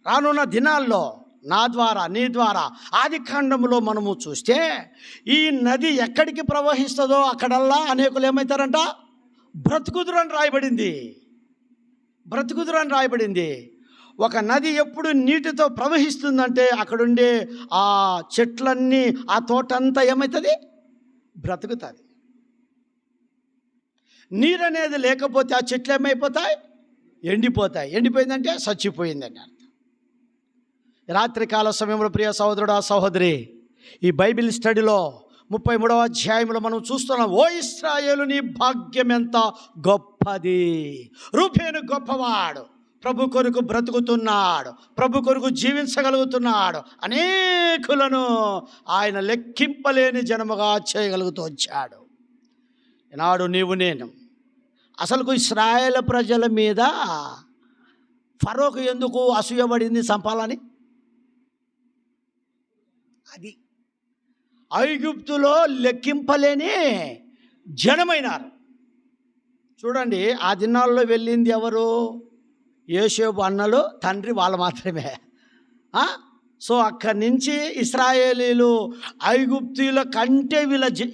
Speaker 1: రానున్న దినాల్లో నా ద్వారా నీ ద్వారా ఆదికాండములో మనము చూస్తే ఈ నది ఎక్కడికి ప్రవహిస్తుందో అక్కడల్లా అనేకులు ఏమవుతారంట, బ్రతుకుదురు అని రాయబడింది. బ్రతుకుదురు అని రాయబడింది. ఒక నది ఎప్పుడు నీటితో ప్రవహిస్తుందంటే అక్కడుండే ఆ చెట్లన్నీ, ఆ తోటంతా ఏమవుతుంది, బ్రతుకుతుంది. నీరు అనేది లేకపోతే ఆ చెట్లు ఏమైపోతాయి, ఎండిపోతాయి. ఎండిపోయిందంటే చచ్చిపోయిందని అర్థం. రాత్రికాల సమయంలో ప్రియ సహోదరుడా సహోదరి, ఈ బైబిల్ స్టడీలో 33వ అధ్యాయంలో మనం చూస్తున్నాం. ఓ ఇశ్రాయేలు, నీ భాగ్యం ఎంత గొప్పది. రూబేను గొప్పవాడు, ప్రభు కొరకు బ్రతుకుతున్నాడు, ప్రభు కొరకు జీవించగలుగుతున్నాడు. అనేకులను ఆయన లెక్కింపలేని జనముగా చేయగలుగుతూ వచ్చాడు. ఈనాడు నీవు నేను అసలుకు ఇశ్రాయేలు ప్రజల మీద ఫరోకు ఎందుకు అసూయపడింది? చంపాలని. అది ఐగుప్తులో లెక్కింపలేని జనమైనారు. చూడండి, ఆ దినాల్లో వెళ్ళింది ఎవరు? యోసేపు అన్నలు, తండ్రి, వాళ్ళు మాత్రమే. సో అక్కడి నుంచి ఇశ్రాయేలీలు ఐగుప్తుల కంటే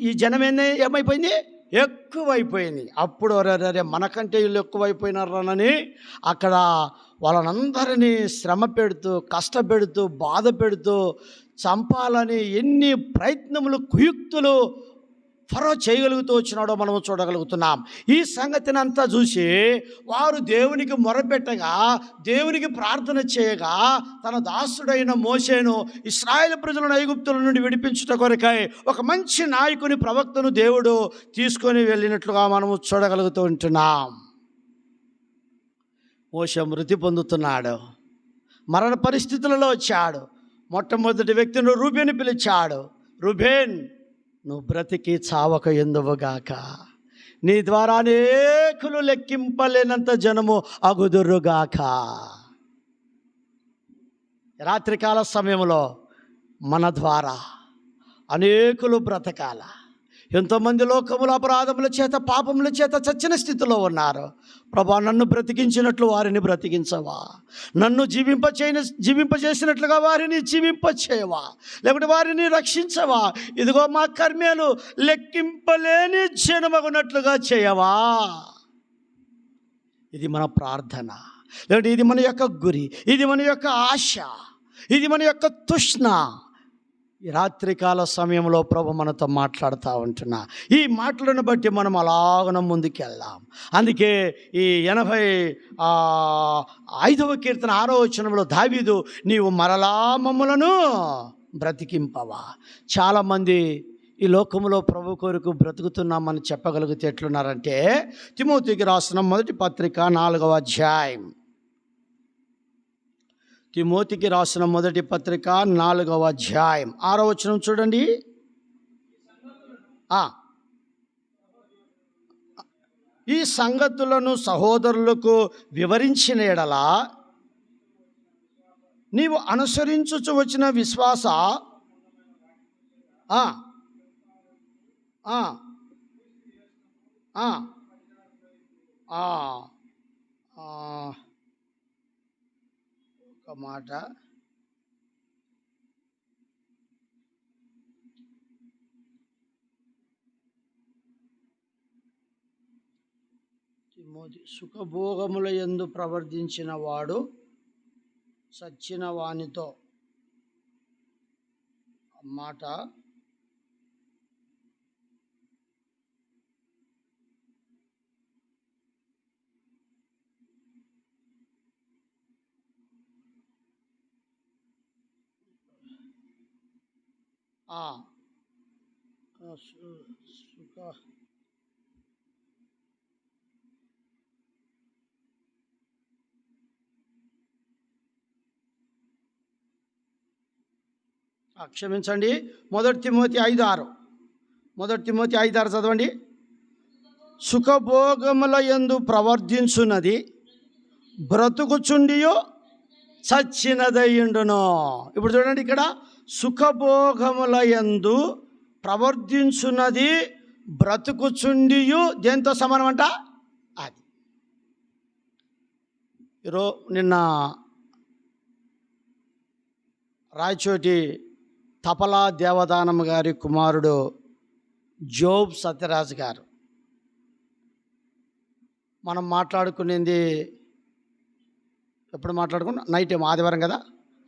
Speaker 1: ఈ జనం ఏమైపోయింది? ఎక్కువైపోయింది. అప్పుడు రే మనకంటే వీళ్ళు ఎక్కువైపోయినారని అక్కడ వాళ్ళనందరినీ శ్రమ పెడుతూ, కష్టపెడుతూ, బాధ పెడుతూ, చంపాలని ఎన్ని ప్రయత్నములు, కుయుక్తులు ఫరో చేయగలుగుతూ వచ్చినాడో మనము చూడగలుగుతున్నాం. ఈ సంగతిని అంతా చూసి వారు దేవునికి మొరపెట్టగా, దేవునికి ప్రార్థన చేయగా, తన దాసుడైన మోషేను ఇశ్రాయేలు ప్రజలను ఐగుప్తుల నుండి విడిపించుట కొరకై ఒక మంచి నాయకుని, ప్రవక్తను దేవుడు తీసుకొని వెళ్ళినట్లుగా మనము చూడగలుగుతూ ఉంటున్నాం. మోషే మృతి పొందుతున్నాడు, మరణ పరిస్థితులలో వచ్చాడు. మొట్టమొదటి వ్యక్తిని రూబేను పిలిచాడు. రూబేన్, నువ్వు బ్రతికి చావక ఎందువుగాక, నీ ద్వారా అనేకులు లెక్కింపలేనంత జనము అగుదురుగాక. రాత్రికాల సమయంలో మన ద్వారా అనేకులు బ్రతకాల. ఎంతోమంది లోకముల అపరాధముల చేత, పాపముల చేత చచ్చిన స్థితిలో ఉన్నారు. ప్రభా, నన్ను బ్రతికించినట్లు వారిని బ్రతికించవా? నన్ను జీవింపజేసినట్లుగా వారిని జీవింపచేయవా? లేకుంటే వారిని రక్షించవా? ఇదిగో మా కర్మేలు లెక్కింపలేని జనమగునట్లుగా చేయవా? ఇది మన ప్రార్థన, లేకుంటే ఇది మన యొక్క గురి, ఇది మన యొక్క ఆశ, ఇది మన యొక్క తృష్ణ. ఈ రాత్రికాల సమయంలో ప్రభు మనతో మాట్లాడుతూ ఉంటున్నా. ఈ మాటలను బట్టి మనం అలాగన ముందుకు వెళ్దాం. అందుకే ఈ 85వ కీర్తన 6వ వచనంలో దావీదు, నీవు మరలా మమ్ములను బ్రతికింపవా. చాలామంది ఈ లోకంలో ప్రభు కొరకు బ్రతుకుతున్నామని చెప్పగలిగితే ఎట్లున్నారంటే, తిమోతికి రాసిన మొదటి పత్రిక 4వ అధ్యాయం, తిమోతికి రాసిన మొదటి పత్రిక 4వ అధ్యాయం 6వ వచనం చూడండి. ఈ సంగతులను సహోదరులకు వివరించిన ఎడల నీవు అనుసరించుచు వచ్చిన విశ్వాస ఒక మాట, సుఖభోగముల యందు ప్రవర్తించిన వాడు సచ్చిన వానితో మాట క్షమించండి, మొదటి తిమోతి 5:6, మొదటి తిమోతి 5:6 చదవండి. సుఖభోగముల యందు ప్రవర్తించున్నది బ్రతుకుచుండియో చచ్చినదయ్యుండును. ఇప్పుడు చూడండి, ఇక్కడ సుఖభోగముల యందు ప్రవర్తించున్నది బ్రతుకుచుండియు దేంతో సమానం అంట? అది. నిన్న రాయచోటి తపలా దేవదానం గారి కుమారుడు జోబ్ సత్యరాజు గారు మనం మాట్లాడుకునేది ఎప్పుడు మాట్లాడుకున్నాం? నైట్ ఏమో, ఆదివారం కదా,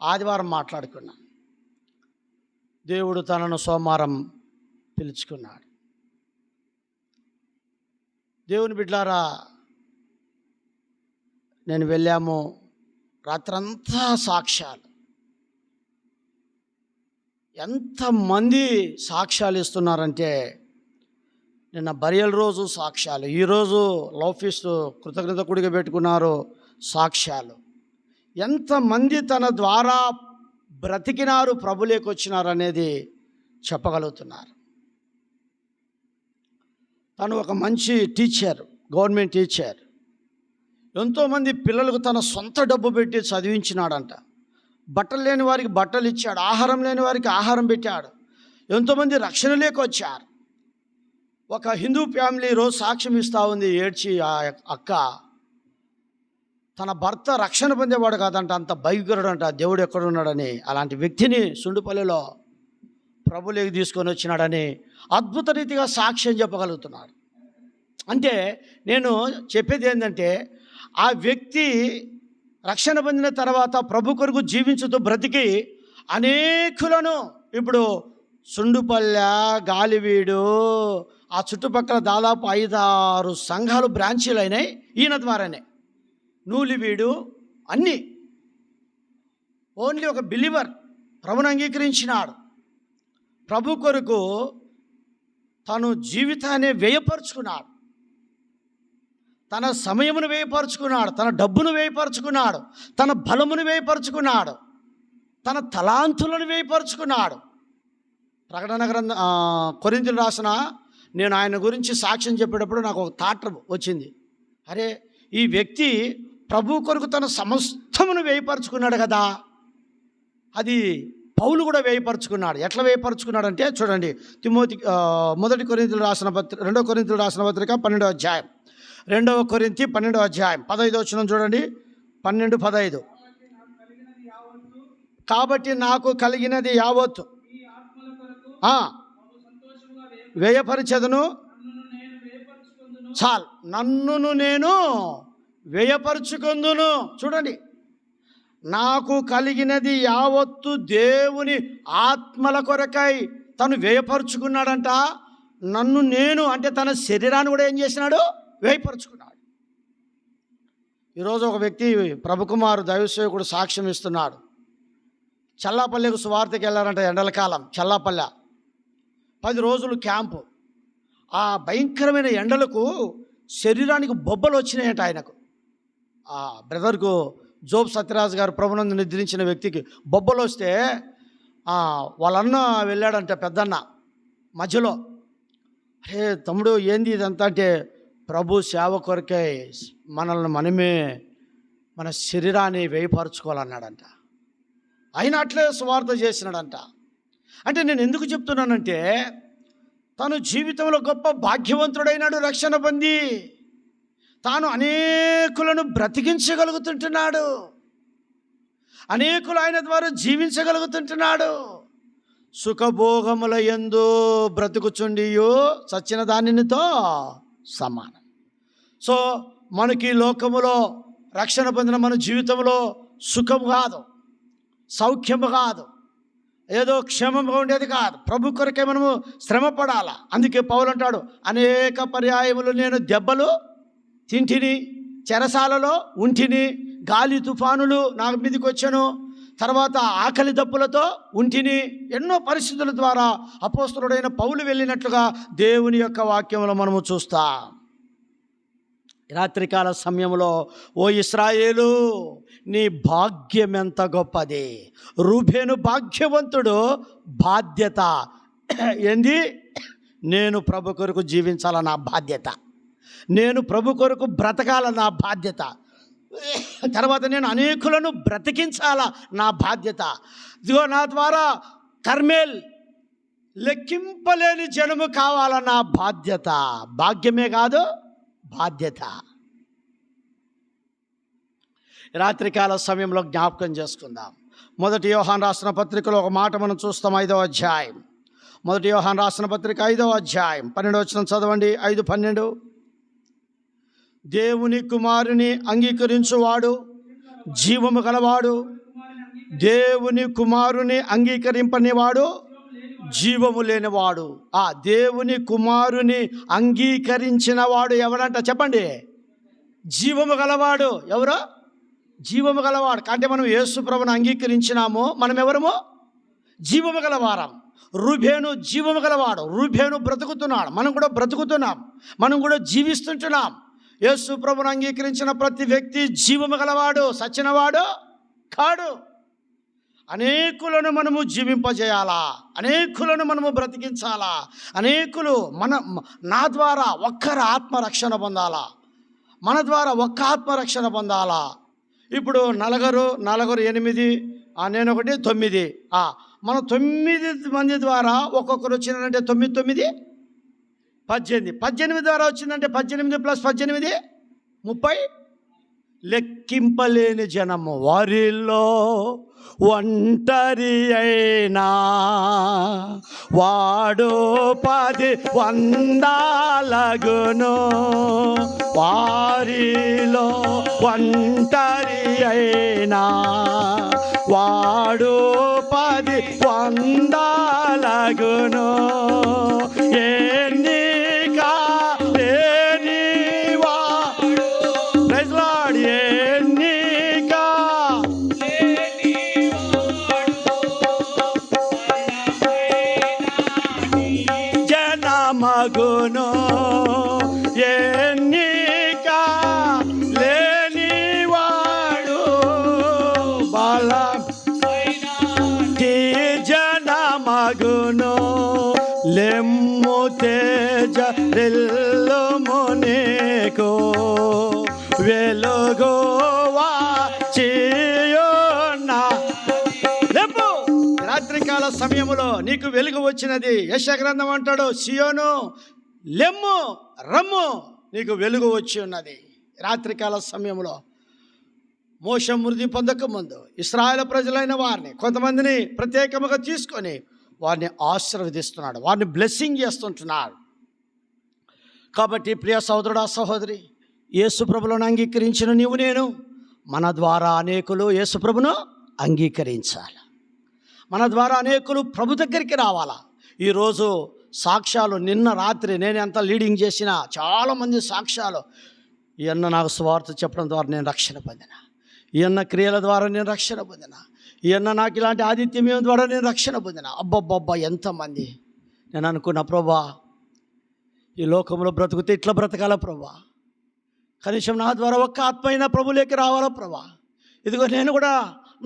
Speaker 1: ఆదివారం మాట్లాడుకున్నాం. దేవుడు తనను సోమవారం పిలుచుకున్నాడు. దేవుని బిడ్డలారా, నేను వెళ్ళాము, రాత్రంతా సాక్ష్యాలు. ఎంతమంది సాక్ష్యాలు ఇస్తున్నారంటే, నిన్న బరియల్ రోజు సాక్ష్యాలు, ఈరోజు లవ్ ఫీస్ట్ కృతజ్ఞత కూడిక పెట్టుకున్నారు సాక్ష్యాలు. ఎంతమంది తన ద్వారా బ్రతికినారు, ప్రభులోకి వచ్చినారు అనేది చెప్పగలుగుతున్నారు. తను ఒక మంచి టీచర్, గవర్నమెంట్ టీచర్. ఎంతోమంది పిల్లలకు తన సొంత డబ్బు పెట్టి చదివించినాడంట. బట్టలు లేని వారికి బట్టలు ఇచ్చాడు, ఆహారం లేని వారికి ఆహారం పెట్టాడు. ఎంతోమంది రక్షణలోకి వచ్చారు. ఒక హిందూ ఫ్యామిలీ రోజు సాక్ష్యం ఇస్తూ ఉంది, ఏడ్చి ఆ అక్క. తన భర్త రక్షణ పొందేవాడు కాదంట, అంత భయంకరుడు అంట, దేవుడు ఎక్కడున్నాడని. అలాంటి వ్యక్తిని సుండుపల్లిలో ప్రభులోకి తీసుకొని వచ్చినాడని అద్భుత రీతిగా సాక్ష్యం చెప్పగలుగుతున్నాడు. అంటే నేను చెప్పేది ఏంటంటే, ఆ వ్యక్తి రక్షణ పొందిన తర్వాత ప్రభు కొరకు జీవించుతూ బ్రతికి అనేకులను, ఇప్పుడు సుండుపల్లె, గాలివీడు, ఆ చుట్టుపక్కల దాదాపు 5-6 సంఘాలు బ్రాంచీలు అయినాయి ఈయన ద్వారానే. నూలివీడు అన్నీ. ఓన్లీ ఒక బిలీవర్ ప్రభుని అంగీకరించినాడు. ప్రభు కొరకు తను జీవితాన్ని వ్యయపరుచుకున్నాడు, తన సమయమును వ్యయపరుచుకున్నాడు, తన డబ్బును వ్యయపరుచుకున్నాడు, తన బలమును వ్యయపరుచుకున్నాడు, తన తలాంతులను వ్యయపరుచుకున్నాడు. ప్రకటన గ్రంథం కొరింథీయులకు రాసిన, నేను ఆయన గురించి సాక్ష్యం చెప్పేటప్పుడు నాకు ఒక థాట్ వచ్చింది. అరే, ఈ వ్యక్తి ప్రభు కొరకు తన సమస్తమును వ్యయపరుచుకున్నాడు కదా. అది పౌలు కూడా వ్యయపరుచుకున్నాడు. ఎట్లా వ్యయపరుచుకున్నాడంటే చూడండి, తిమోతి 2 కొరింథీయులకు రాసిన పత్రిక 12వ అధ్యాయం, 2 కొరింథీ 12వ అధ్యాయం 15వ వచనం చూడండి. 12:15. కాబట్టి నాకు కలిగినది యావత్తు వ్యయపరిచెదను, చాలు, నన్నును నేను వ్యయపరుచుకొందును. చూడండి, నాకు కలిగినది యావత్తు దేవుని ఆత్మల కొరకై తను వ్యయపరుచుకున్నాడంట. నన్ను నేను అంటే తన శరీరాన్ని కూడా ఏం చేసినాడు? వ్యయపరుచుకున్నాడు. ఈరోజు ఒక వ్యక్తి, ప్రభుకుమారు దైవసేవకుడు సాక్ష్యం ఇస్తున్నాడు. చల్లాపల్లెకు సువార్తకి వెళ్ళారంట, ఎండల కాలం. చల్లాపల్లె 10 రోజులు క్యాంపు. ఆ భయంకరమైన ఎండలకు శరీరానికి బొబ్బలు వచ్చినాయంట ఆయనకు. ఆ బ్రదర్కు జోబ్ సత్యరాజు గారు ప్రభునందు నిద్రించిన వ్యక్తికి బొబ్బలు వస్తే వాళ్ళన్న వెళ్ళాడంట, పెద్దన్న మధ్యలో. అరే తమ్ముడు, ఏంది ఇదంతా అంటే, ప్రభు సేవ కొరకే మనమే మన శరీరాన్ని వ్యయపరచుకోవాలన్నాడంట. ఆయన అట్లే సువార్త చేసినాడంట. అంటే నేను ఎందుకు చెప్తున్నానంటే, తను జీవితంలో గొప్ప భాగ్యవంతుడైనాడు, రక్షణ పొంది తాను అనేకులను బ్రతికించగలుగుతుంటున్నాడు, అనేకులు ఆయన ద్వారా జీవించగలుగుతుంటున్నాడు. సుఖభోగముల యందు బ్రతుకుచుండియో చచ్చిన దానితో సమానం. సో మనకి లోకములో రక్షణ పొందిన మన జీవితంలో సుఖం కాదు, సౌఖ్యము కాదు, ఏదో క్షేమంగా ఉండేది కాదు. ప్రభు కొరకే మనము శ్రమ పడాలా. అందుకే పౌలు అంటాడు, అనేక పర్యాయములు నేను దెబ్బలు తింటిని, చెరసాలలో ఉంటిని, గాలి తుఫానులు నా మీదకి వచ్చాను, తర్వాత ఆకలి దప్పులతో ఉంటిని. ఎన్నో పరిస్థితుల ద్వారా అపోస్తలుడైన పౌలు వెళ్ళినట్లుగా దేవుని యొక్క వాక్యంలో మనము చూస్తాం. రాత్రికాల సమయంలో, ఓ ఇశ్రాయేలు, నీ భాగ్యం ఎంత గొప్పది. రూబేను భాగ్యవంతుడు. బాధ్యత ఏంది? నేను ప్రభు కొరకు జీవించాల నా బాధ్యత, నేను ప్రభు కొరకు బ్రతకాల నా బాధ్యత, తర్వాత నేను అనేకులను బ్రతికించాల నా బాధ్యత. ఇదిగో నా ద్వారా కర్మేల్ లెక్కింపలేని జనము కావాల నా బాధ్యత. భాగ్యమే కాదు, బాధ్యత. రాత్రికాల సమయంలో జ్ఞాపకం చేసుకుందాం. 1 యోహాను రాసిన పత్రికలో ఒక మాట మనం చూస్తాం. 5వ అధ్యాయం, 1 యోహాను రాసిన పత్రిక 5వ అధ్యాయం 12వ వచనం చదవండి. 5:12. దేవుని కుమారుని అంగీకరించువాడు జీవము గలవాడు, దేవుని కుమారుని అంగీకరింపనివాడు జీవము లేనివాడు. ఆ దేవుని కుమారుని అంగీకరించిన వాడు ఎవరంట చెప్పండి? జీవము గలవాడు. ఎవరో? జీవము గలవాడు. అంటే మనం యేసు ప్రభువును అంగీకరించినాము. మనం ఎవరము? జీవము గలవారం. రూబేను జీవము గలవాడు. రూబేను బ్రతుకుతున్నాడు, మనం కూడా బ్రతుకుతున్నాం, మనం కూడా జీవిస్తుంటున్నాం. యేసు ప్రభువును అంగీకరించిన ప్రతి వ్యక్తి జీవము గలవాడు, సచ్చినవాడు కాడు. అనేకులను మనము జీవింపజేయాలా, అనేకులను మనము బ్రతికించాలా, అనేకులు నా ద్వారా ఒక్కరు ఆత్మరక్షణ పొందాలా, మన ద్వారా ఒక్క ఆత్మరక్షణ పొందాలా. ఇప్పుడు నలుగురు 8, నేను 1, 9, మన 9 మంది ద్వారా ఒక్కొక్కరు వచ్చిందంటే 9, 9, 18. 18 ద్వారా వచ్చిందంటే 18 + 18 30. లెక్కింపలేని జనము. వారిలో ఒంటరి అయినా వాడు 10 వందలగును. వారిలో ఒంటరి అయినా వాడు 10 వందలగును. ఎన్నిక లేనివాడు, ప్రైజ్ లార్డ్, ఎన్నిక జనమగును. ఎన్నిక లేనివాడు బలం జనమగును. లెమ్ము తేజ రిల్లుము నీకు వెలుగువా చీయున్నా. లెమ్ము, రాత్రికాల సమయములో నీకు వెలుగు వచ్చినది. యెషయా గ్రంథం అంటాడు, సియోను లెమ్ము, రమ్ము, నీకు వెలుగు వచ్చి ఉన్నది. రాత్రికాల సమయంలో మోషే మృతి పొందక ముందు ఇశ్రాయేలు ప్రజలైన వారిని కొంతమందిని ప్రత్యేకముగా తీసుకొని వారిని ఆశీర్వదిస్తున్నాడు, వారిని బ్లెస్సింగ్ చేస్తుంటున్నాడు. కాబట్టి ప్రియ సహోదరుడా, సహోదరి, యేసు ప్రభువును అంగీకరించిన నీవు నేను మన ద్వారా అనేకులు యేసు ప్రభువును అంగీకరించాలి. మన ద్వారా అనేకులు ప్రభు దగ్గరికి రావాలా. ఈరోజు సాక్ష్యాలు, నిన్న రాత్రి నేను ఎంత లీడింగ్ చేసినా చాలామంది సాక్ష్యాలు, ఈయన నాకు సువార్త చెప్పడం ద్వారా నేను రక్షణ పొందిన, ఈయన క్రియల ద్వారా నేను రక్షణ పొందిన, ఈయన నాకు ఇలాంటి ఆతిథ్యం ద్వారా నేను రక్షణ పొందిన. అబ్బబ్బబ్బా, ఎంతమంది. నేను అనుకున్న, ప్రభా ఈ లోకంలో బ్రతుకుతే ఇట్లా బ్రతకాల ప్రభా, కనీసం నా ద్వారా ఒక్క ఆత్మ అయినా ప్రభులోకి రావాలా ప్రభా. ఇదిగో నేను కూడా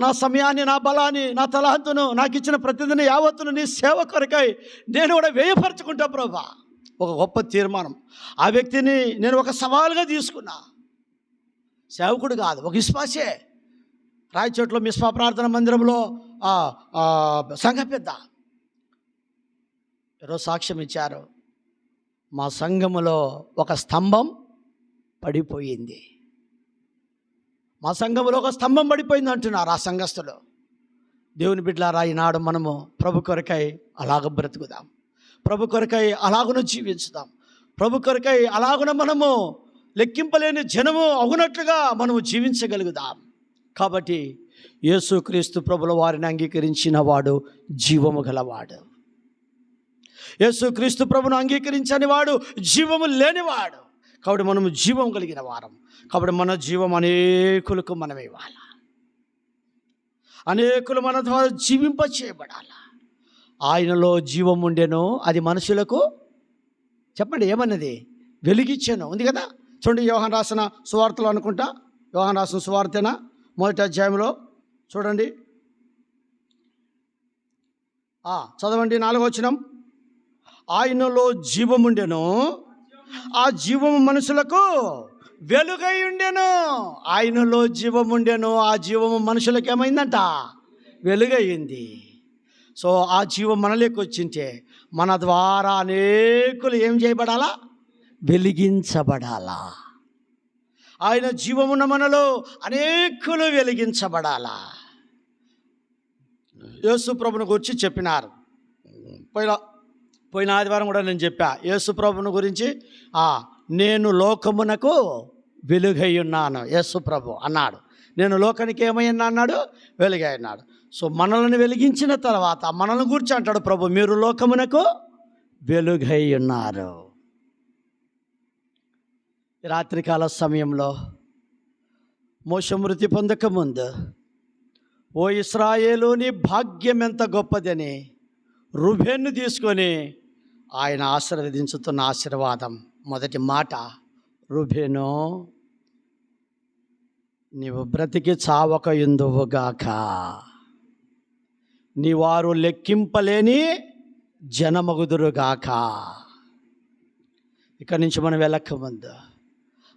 Speaker 1: నా సమయాన్ని, నా బలాన్ని, నా తలాంతును, నాకు ఇచ్చిన ప్రతిదిన యావత్తును నీ సేవ కొరకై నేను కూడా వ్యయపరచుకుంటా ప్రభా. ఒక గొప్ప తీర్మానం. ఆ వ్యక్తిని నేను ఒక సవాలుగా తీసుకున్నా. సేవకుడు కాదు, ఒక విశ్వాసే. రాయచోట్లో మిస్పా ప్రార్థన మందిరంలో సంఘ పెద్ద ఈరోజు సాక్ష్యం ఇచ్చారు. మా సంఘములో ఒక స్తంభం పడిపోయింది, మా సంఘములో ఒక స్తంభం పడిపోయింది అంటున్నారు ఆ సంఘస్థులు. దేవుని బిడ్డలారా, ఈనాడు మనము ప్రభు కొరకై అలాగ బ్రతుకుదాం, ప్రభు కొరకై అలాగున జీవించుదాం, ప్రభు కొరకై అలాగున మనము లెక్కింపలేని జనము అవునట్లుగా మనము జీవించగలుగుదాం. కాబట్టి యేసుక్రీస్తు ప్రభుల వారిని అంగీకరించిన వాడు జీవము గలవాడు. యేసుక్రీస్తు ప్రభును అంగీకరించని వాడు జీవము లేనివాడు. కాబట్టి మనము జీవం కలిగిన వారం. కాబట్టి మన జీవం అనేకులకు మనం ఇవ్వాలి, అనేకులు మన ద్వారా జీవింప చేయబడాలి. ఆయనలో జీవం ఉండెను, అది మనుషులకు చెప్పండి ఏమన్నది? వెలిగిచ్చాను ఉంది కదా. చూడండి, యోహాను రాసిన సువార్తలు అనుకుంటా, యోహాను రాసిన సువార్తేనా, 1వ అధ్యాయంలో చూడండి, చదవండి 4వ వచనం. ఆయనలో జీవముండెను, ఆ జీవము మనుషులకు వెలుగై ఉండెను. ఆయనలో జీవముండెను, ఆ జీవము మనుషులకు ఏమైందంట? వెలుగయింది. సో ఆ జీవం మనలోకి వచ్చింటే మన ద్వారా అనేకులు ఏం చేయబడాలా? వెలిగించబడాలా. ఆయన జీవమున్న మనలో అనేకులు వెలిగించబడాలా. యేసు ప్రభుని గురించి చెప్పినారు. పోయిన ఆదివారం కూడా నేను చెప్పా యేసు ప్రభుని గురించి. నేను లోకమునకు వెలుగై ఉన్నాను, యేసు ప్రభు అన్నాడు. నేను లోకానికి ఏమైనా అన్నాడు? వెలుగై అన్నాడు. సో మనల్ని వెలిగించిన తర్వాత మనల్ని గురించి అంటాడు ప్రభు, మీరు లోకమునకు వెలుగై ఉన్నారు. రాత్రికాల సమయంలో మోషే మృతి పొందక ముందు ఓ ఇశ్రాయేలు, నీ భాగ్యం ఎంత గొప్పదని రూబేన్ను తీసుకొని ఆయన ఆశీర్వదించుతున్న ఆశీర్వాదం. మొదటి మాట, రూబేను, నీవు బ్రతికి చావక యుందువుగాక, నీ వారు లెక్కింపలేని జనమగుదురుగాక. ఇక్కడి నుంచి మనం వెళ్ళక ముందు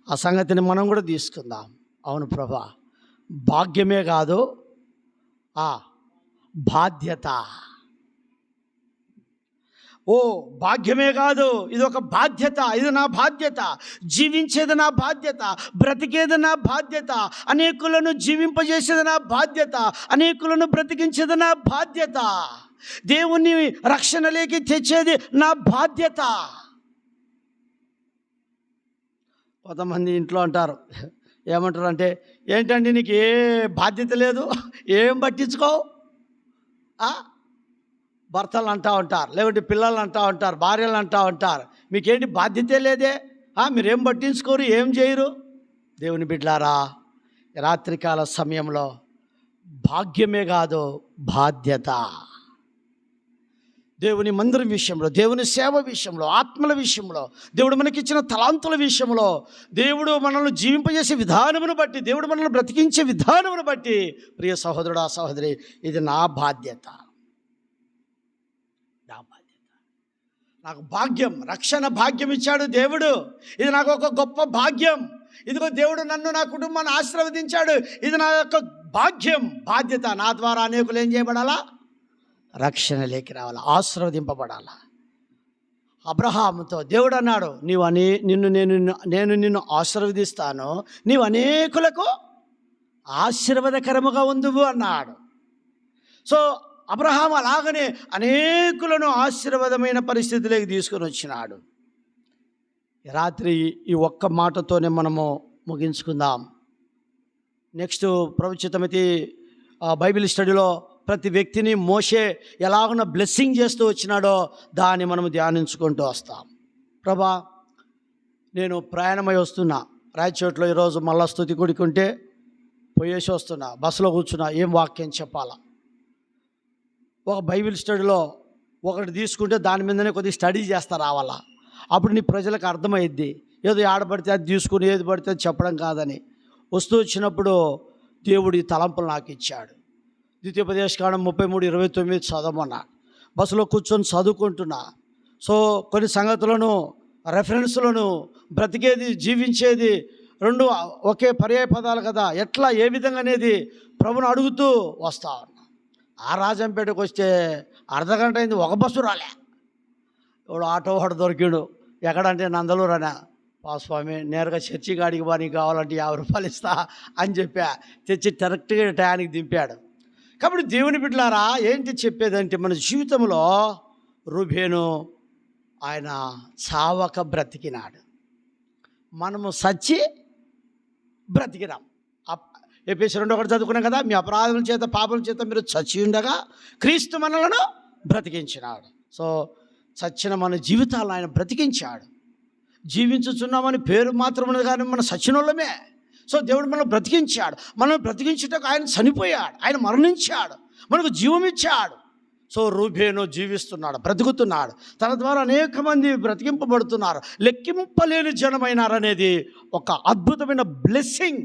Speaker 1: ఆ సంగతిని మనం కూడా తీసుకుందాం. అవును ప్రభా, భాగ్యమే కాదు, బాధ్యత. ఓ భాగ్యమే కాదు, ఇది ఒక బాధ్యత. ఇది నా బాధ్యత. జీవించేది నా బాధ్యత, బ్రతికేది నా బాధ్యత, అనేకులను జీవింపజేసేది నా బాధ్యత, అనేకులను బ్రతికించేది నా బాధ్యత, దేవుని రక్షణలోకి తెచ్చేది నా బాధ్యత. కొంతమంది ఇంట్లో అంటారు, ఏమంటారు అంటే, ఏంటండి నీకు ఏ బాధ్యత లేదు, ఏం పట్టించుకోవు. భర్తలు అంటూ ఉంటారు, లేకుంటే పిల్లలు అంటూ ఉంటారు, భార్యలు అంటూ ఉంటారు, మీకేంటి బాధ్యతే లేదే, మీరేం పట్టించుకోరు, ఏం చేయరు. దేవుని బిడ్డలారా, రాత్రికాల సమయంలో భాగ్యమే కాదు, బాధ్యత. దేవుని మందిరం విషయంలో, దేవుని సేవ విషయంలో, ఆత్మల విషయంలో, దేవుడు మనకిచ్చిన తలాంతుల విషయంలో, దేవుడు మనల్ని జీవింపజేసే విధానమును బట్టి, దేవుడు మనల్ని బ్రతికించే విధానమును బట్టి, ప్రియ సహోదరుడా సహోదరి, ఇది నా బాధ్యత. నా బాధ్యత. నాకు భాగ్యం, రక్షణ భాగ్యం ఇచ్చాడు దేవుడు. ఇది నాకు ఒక గొప్ప భాగ్యం. ఇదిగో దేవుడు నన్ను, నా కుటుంబాన్ని ఆశీర్వదించాడు. ఇది నా యొక్క భాగ్యం, బాధ్యత. నా ద్వారా అనేకులు ఏం చేయబడాలా? రక్షణలోకి రావాలా, ఆశీర్వదింపబడాలా. అబ్రహాముతో దేవుడు అన్నాడు, నేను నిన్ను ఆశీర్వదిస్తాను, నీవు అనేకులకు ఆశీర్వాదకరముగా ఉందువు అన్నాడు. సో అబ్రహాం అలాగనే అనేకులను ఆశీర్వాదమైన పరిస్థితిలోకి తీసుకొని వచ్చినాడు. రాత్రి ఈ ఒక్క మాటతోనే మనము ముగించుకుందాం. నెక్స్ట్ ప్రవచితమతి బైబిల్ స్టడీలో ప్రతి వ్యక్తిని మోషే ఎలాగున బ్లెస్సింగ్ చేస్తూ వచ్చినాడో దాన్ని మనము ధ్యానించుకుంటూ వస్తాం. ప్రభా, నేను ప్రయాణమై వస్తున్నా, రాయచోట్లో ఈరోజు మళ్ళా స్తుతి కూడుకుంటే పోయేసి వస్తున్నా, బస్సులో కూర్చున్నా, ఏం వాక్యం చెప్పాలా. ఒక బైబిల్ స్టడీలో ఒకటి తీసుకుంటే దాని మీదనే కొద్దిగా స్టడీ చేస్తా రావాలా. అప్పుడు నీ ప్రజలకు అర్థమైద్ది. ఏదో ఆడపడితే అది తీసుకుని ఏది పడితే అది చెప్పడం కాదని. వస్తూ వచ్చినప్పుడు దేవుడి తలంపులు నాకు ఇచ్చాడు. ద్వితీయోపదేశకాండం 33:29 చదవమన్నాడు. బస్సులో కూర్చొని చదువుకుంటున్నా. సో కొన్ని సంగతులను, రెఫరెన్స్లను, బ్రతికేది జీవించేది రెండు ఒకే పర్యాయ పదాలు కదా, ఎట్లా ఏ విధంగా అనేది ప్రభుని అడుగుతూ వస్తా ఉన్నా. ఆ రాజంపేటకు వస్తే అర్ధగంట అయింది, ఒక బస్సు రాలే. ఇప్పుడు ఆటో వాడు దొరికిడు. ఎక్కడంటే నందలూరు అనే. స్వామి, నేరుగా చర్చి గాడికి పని కావాలంటే 50 రూపాయలు ఇస్తా అని చెప్పా. తెచ్చి కరెక్ట్గా టయానికి దింపాడు. కాబట్టి దేవుని బిడ్డలారా, ఏంటి చెప్పేదంటే, మన జీవితంలో రూబేను ఆయన చావక బ్రతికినాడు, మనము సచ్చి బ్రతికినాం. ఎఫెసీయులు 2:1 చదువుకున్నాం కదా, మీ అపరాధముల చేత పాపముల చేత మీరు చచ్చి ఉండగా క్రీస్తు మనలను బ్రతికించినాడు. సో చచ్చిన మన జీవితాలను ఆయన బ్రతికించాడు. జీవించుచున్నామని పేరు మాత్రమే కానీ మన సచ్చినోళ్ళమే. సో దేవుడు మనల్ని బ్రతికించాడు. మనం బ్రతికించుటకు ఆయన చనిపోయాడు, ఆయన మరణించాడు, మనకు జీవం ఇచ్చాడు. సో రూబేను జీవిస్తున్నాడు, బ్రతుకుతున్నాడు. తన ద్వారా అనేక మంది బ్రతికింపబడుతున్నారు, లెక్కింపలేని జనమైనారనేది ఒక అద్భుతమైన బ్లెస్సింగ్,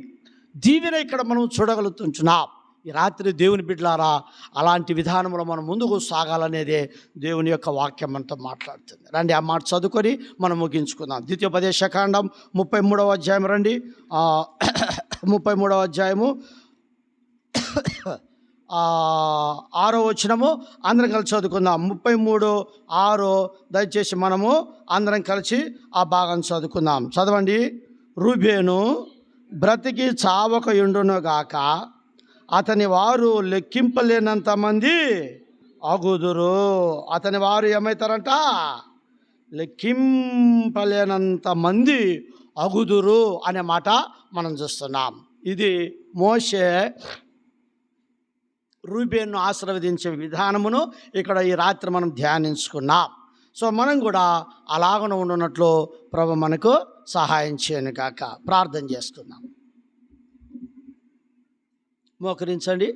Speaker 1: దీవెన ఇక్కడ మనం చూడగలుగుతున్నాం. ఈ రాత్రి దేవుని బిడ్డలారా, అలాంటి విధానంలో మనం ముందుకు సాగాలనేదే దేవుని యొక్క వాక్యం మనతో మాట్లాడుతుంది. రండి ఆ మాట చదువుకొని మనం ముగించుకుందాం. ద్వితీయోపదేశకాండం 33వ అధ్యాయం రండి. 33వ అధ్యాయము 6వ వచనము అందరం కలిసి చదువుకుందాం. 33:6 దయచేసి మనము అందరం కలిసి ఆ భాగం చదువుకుందాం. చదవండి. రూబేను బ్రతికి చావక యుండునుగాక, అతని వారు లెక్కింపలేనంత మంది అగుదురు. అతని వారు ఏమవుతారంట? లెక్కింపలేనంత మంది అగుదురు అనే మాట మనం చూస్తున్నాం. ఇది మోషే రూబేన్ను ఆశీర్వదించే విధానమును ఇక్కడ ఈ రాత్రి మనం ధ్యానించుకున్నాం. సో మనం కూడా అలాగనే ఉన్నట్లు ప్రభు మనకు సహాయం చేయను కాక ప్రార్థన చేసుకుందాం. మోకరించండి.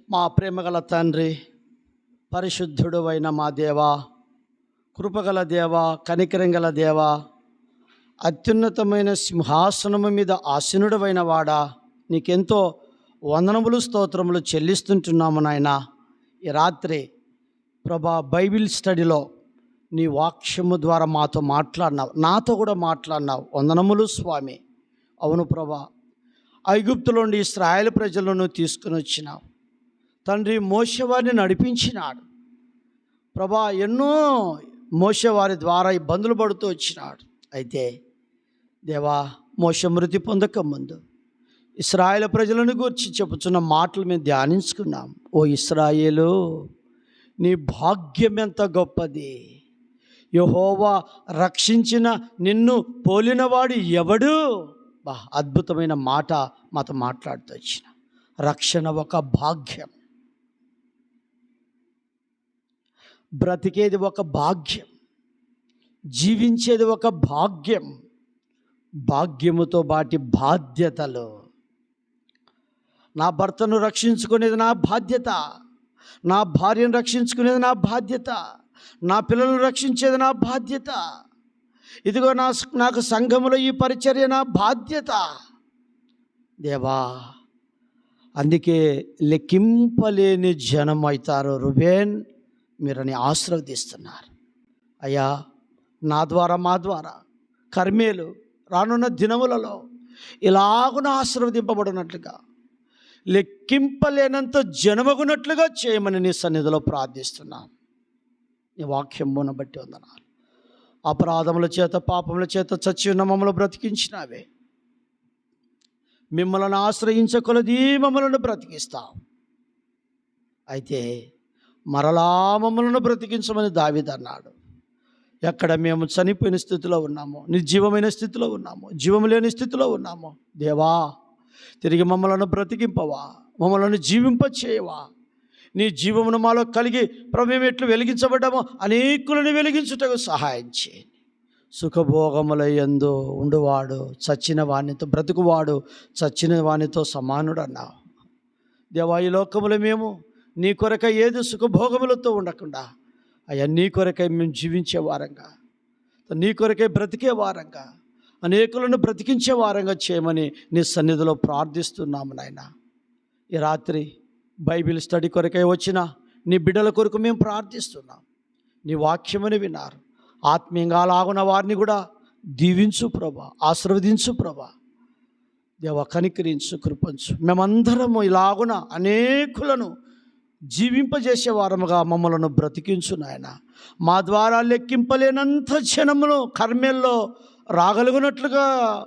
Speaker 1: మా ప్రేమగల తండ్రి, పరిశుద్ధుడు అయిన మా దేవా, కృపగల దేవా, కనికరంగల దేవా, అత్యున్నతమైన సింహాసనము మీద ఆసీనుడవైన వాడా, నీకెంతో వందనములు స్తోత్రములు చెల్లిస్తుంటున్నాము నాయన. ఈ రాత్రి ప్రభా బైబిల్ స్టడీలో నీ వాక్యము ద్వారా మాతో మాట్లాడినావు, నాతో కూడా మాట్లాడినావు. వందనములు స్వామి. అవును ప్రభా, ఐగుప్తులో నుండి ఇశ్రాయేలు ప్రజలను తీసుకుని వచ్చినావు తండ్రి. మోషే వారిని నడిపించినాడు ప్రభా, ఎన్నో మోషే వారి ద్వారా ఇబ్బందులు పడుతూ వచ్చినాడు. అయితే దేవా, మోషే మృతి పొందక ముందు ఇశ్రాయేలు ప్రజలను గురించి చెప్పుచున్న మాటలు మేము ధ్యానించుకున్నాం. ఓ ఇశ్రాయేలు, నీ భాగ్యం ఎంత గొప్పది, యెహోవా రక్షించిన నిన్ను పోలినవాడు ఎవడు. అద్భుతమైన మాట మాతో మాట్లాడుతూ వచ్చిన. రక్షణ ఒక భాగ్యం, బ్రతికేది ఒక భాగ్యం, జీవించేది ఒక భాగ్యం. భాగ్యముతో బాటి బాధ్యతలు. నా భర్తను రక్షించుకునేది నా బాధ్యత, నా భార్యను రక్షించుకునేది నా బాధ్యత, నా పిల్లలను రక్షించేది నా బాధ్యత. ఇదిగో నాకు సంఘములో ఈ పరిచర్య నా బాధ్యత. దేవా, అందుకే లెక్కింపలేని జనం అవుతారు. రుబేన్, మీరని ఆశీర్వదిస్తున్నారు అయ్యా. నా ద్వారా, మా ద్వారా కర్మేలు రానున్న దినములలో ఇలాగున ఆశీర్వదింపబడినట్లుగా, లెక్కింపలేనంత జనమగునట్లుగా చేయమని నీ సన్నిధిలో ప్రార్థిస్తున్నాను. నీ వాక్యమును బట్టి వందనాలు. అపరాధముల చేత, పాపముల చేత చచ్చి ఉన్న మమ్మల్ని బ్రతికించినావే. మిమ్మల్ని ఆశ్రయించకొలది మమ్మల్ని బ్రతికిస్తావు. అయితే మరలా మమ్మల్ని బ్రతికించమని దావీదు అన్నాడు. ఎక్కడ మేము చనిపోయిన స్థితిలో ఉన్నామో, నిర్జీవమైన స్థితిలో ఉన్నామో, జీవము లేని స్థితిలో ఉన్నామో, దేవా తిరిగి మమ్మల్ని బ్రతికింపవా, మమ్మల్ని జీవింపచేయవా. నీ జీవమును మాలో కలిగి మేము ఎట్లు వెలిగించబడ్డామో అనేకులను వెలిగించుటకు సహాయం చేయండి. సుఖభోగముల యందు ఉండువాడు చచ్చిన వానితో, బ్రతుకువాడు చచ్చిన వానితో సమానుడు అన్నావు. దేవా, ఈ లోకములో మేము నీ కొరకై ఏది సుఖభోగములతో ఉండకుండా అయ్యా, నీ కొరకై మేము జీవించే వారంగా, నీ కొరకై బ్రతికే వారంగా, అనేకులను బ్రతికించే వారంగా చేయమని నీ సన్నిధిలో ప్రార్థిస్తున్నాము నాయన. ఈ రాత్రి బైబిల్ స్టడీ కొరకై వచ్చిన నీ బిడ్డల కొరకు మేము ప్రార్థిస్తున్నాం. నీ వాక్యమని విన్నారు, ఆత్మీయంగా లాగున్న వారిని కూడా దీవించు ప్రభా, ఆశీర్వదించు ప్రభా. దేవా, కనికరించు, కృపించు. మేమందరము ఇలాగున అనేకులను జీవింపజేసే వారముగా మమ్మలను బ్రతికించు నాయన. మా ద్వారా లెక్కింపలేనంత జనమును కర్మేల్లో రాగలుగునట్లుగా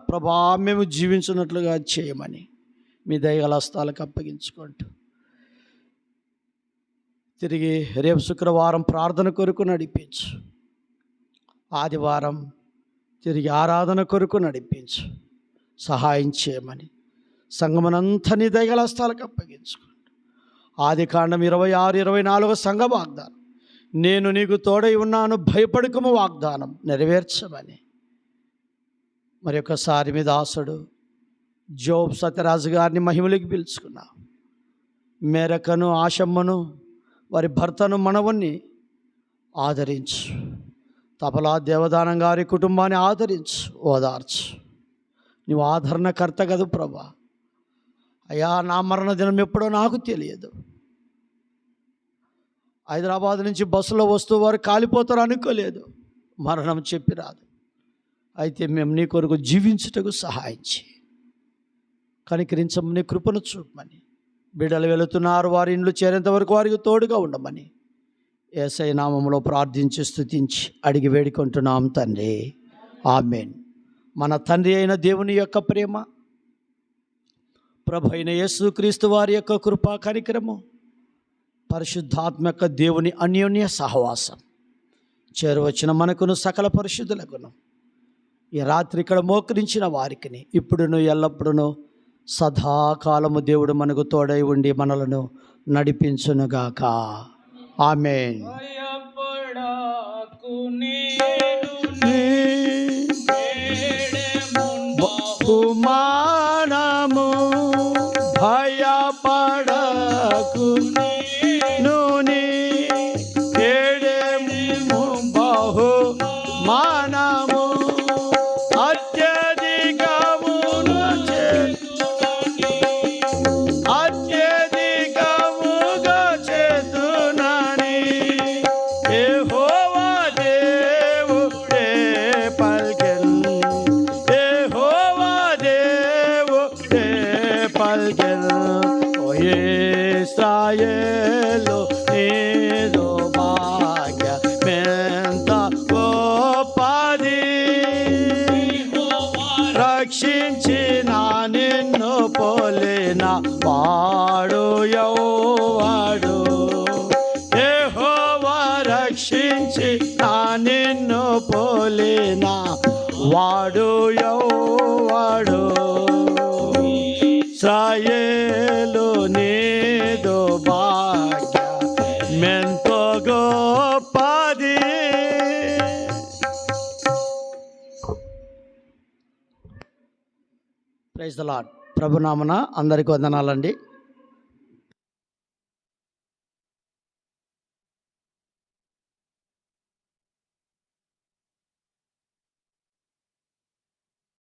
Speaker 1: ప్రభా మేము జీవించినట్లుగా చేయమని మీ దయగల హస్తాలకు అప్పగించుకుంటూ తిరిగి రేపు శుక్రవారం ప్రార్థన కొరకు నడిపించు, ఆదివారం తిరిగి ఆరాధన కొరకు నడిపించు, సహాయం చేయమని సంఘమునంతా నీ దయగల హస్తాలకు అప్పగించుకుంటూ ఆదికాండం 26-24 సంఘ వాగ్దానం, నేను నీకు తోడై ఉన్నాను భయపడకము వాగ్దానం నెరవేర్చమని మరి ఒకసారి మీ దాసుడు జోబ్ సత్యరాజు గారిని మహిమలోకి పిలుచుకున్నావు. మేరకను, ఆశమ్మను, వారి భర్తను, మనవన్ని ఆదరించు. తపలా దేవదానం గారి కుటుంబాన్ని ఆదరించు, ఓదార్చు. నీవు ఆదరణకర్త కదా ప్రభా. అయ్యా, నా మరణ దినం ఎప్పుడో నాకు తెలియదు. హైదరాబాద్ నుంచి బస్సులో వస్తూ వారు కాలిపోతారు అనుకోలేదు, మరణం చెప్పి రాదు. అయితే మేము నీ కొరకు జీవించుటకు సహాయం చేయి, కనికరించమని, కృపను చూపమని. బిడ్డలు వెళుతున్నారు, వారి ఇండ్లు చేరేంత వరకు వారికి తోడుగా ఉండమని యేసయ్య నామములో ప్రార్థించి స్తుతించి అడిగి వేడుకుంటున్నాం తండ్రి, ఆమేన్. మన తండ్రి అయిన దేవుని యొక్క ప్రేమ, ప్రభు అయిన యేసుక్రీస్తు వారి యొక్క కృపా కనికరము, పరిశుద్ధాత్మ యొక్క దేవుని అన్యోన్య సహవాసం చేరువచ్చిన మనకును సకల పరిశుద్ధులకును ఈ రాత్రి ఇక్కడ మోకరించిన వారికి ఇప్పుడును ఎల్లప్పుడూ సదాకాలము దేవుడు మనకు తోడై ఉండి మనలను నడిపించునుగాక. ఆమేన్. బహుమానము భయపడకు పల్కెను ఓ ఇశ్రాయేలు నీదు భాగ్యమెంత గొప్పది రక్షించిన నిన్ను పోలిన వాడు యెహోవాడు యెహోవా రక్షించి నా నిన్ను పోలిన వాడు యెహోవాడు ఇశ్రాయేలు నీదు భాగ్యమెంతో గొప్పది. Praise the lord. ప్రభునామన అందరికీ వందనాలండి.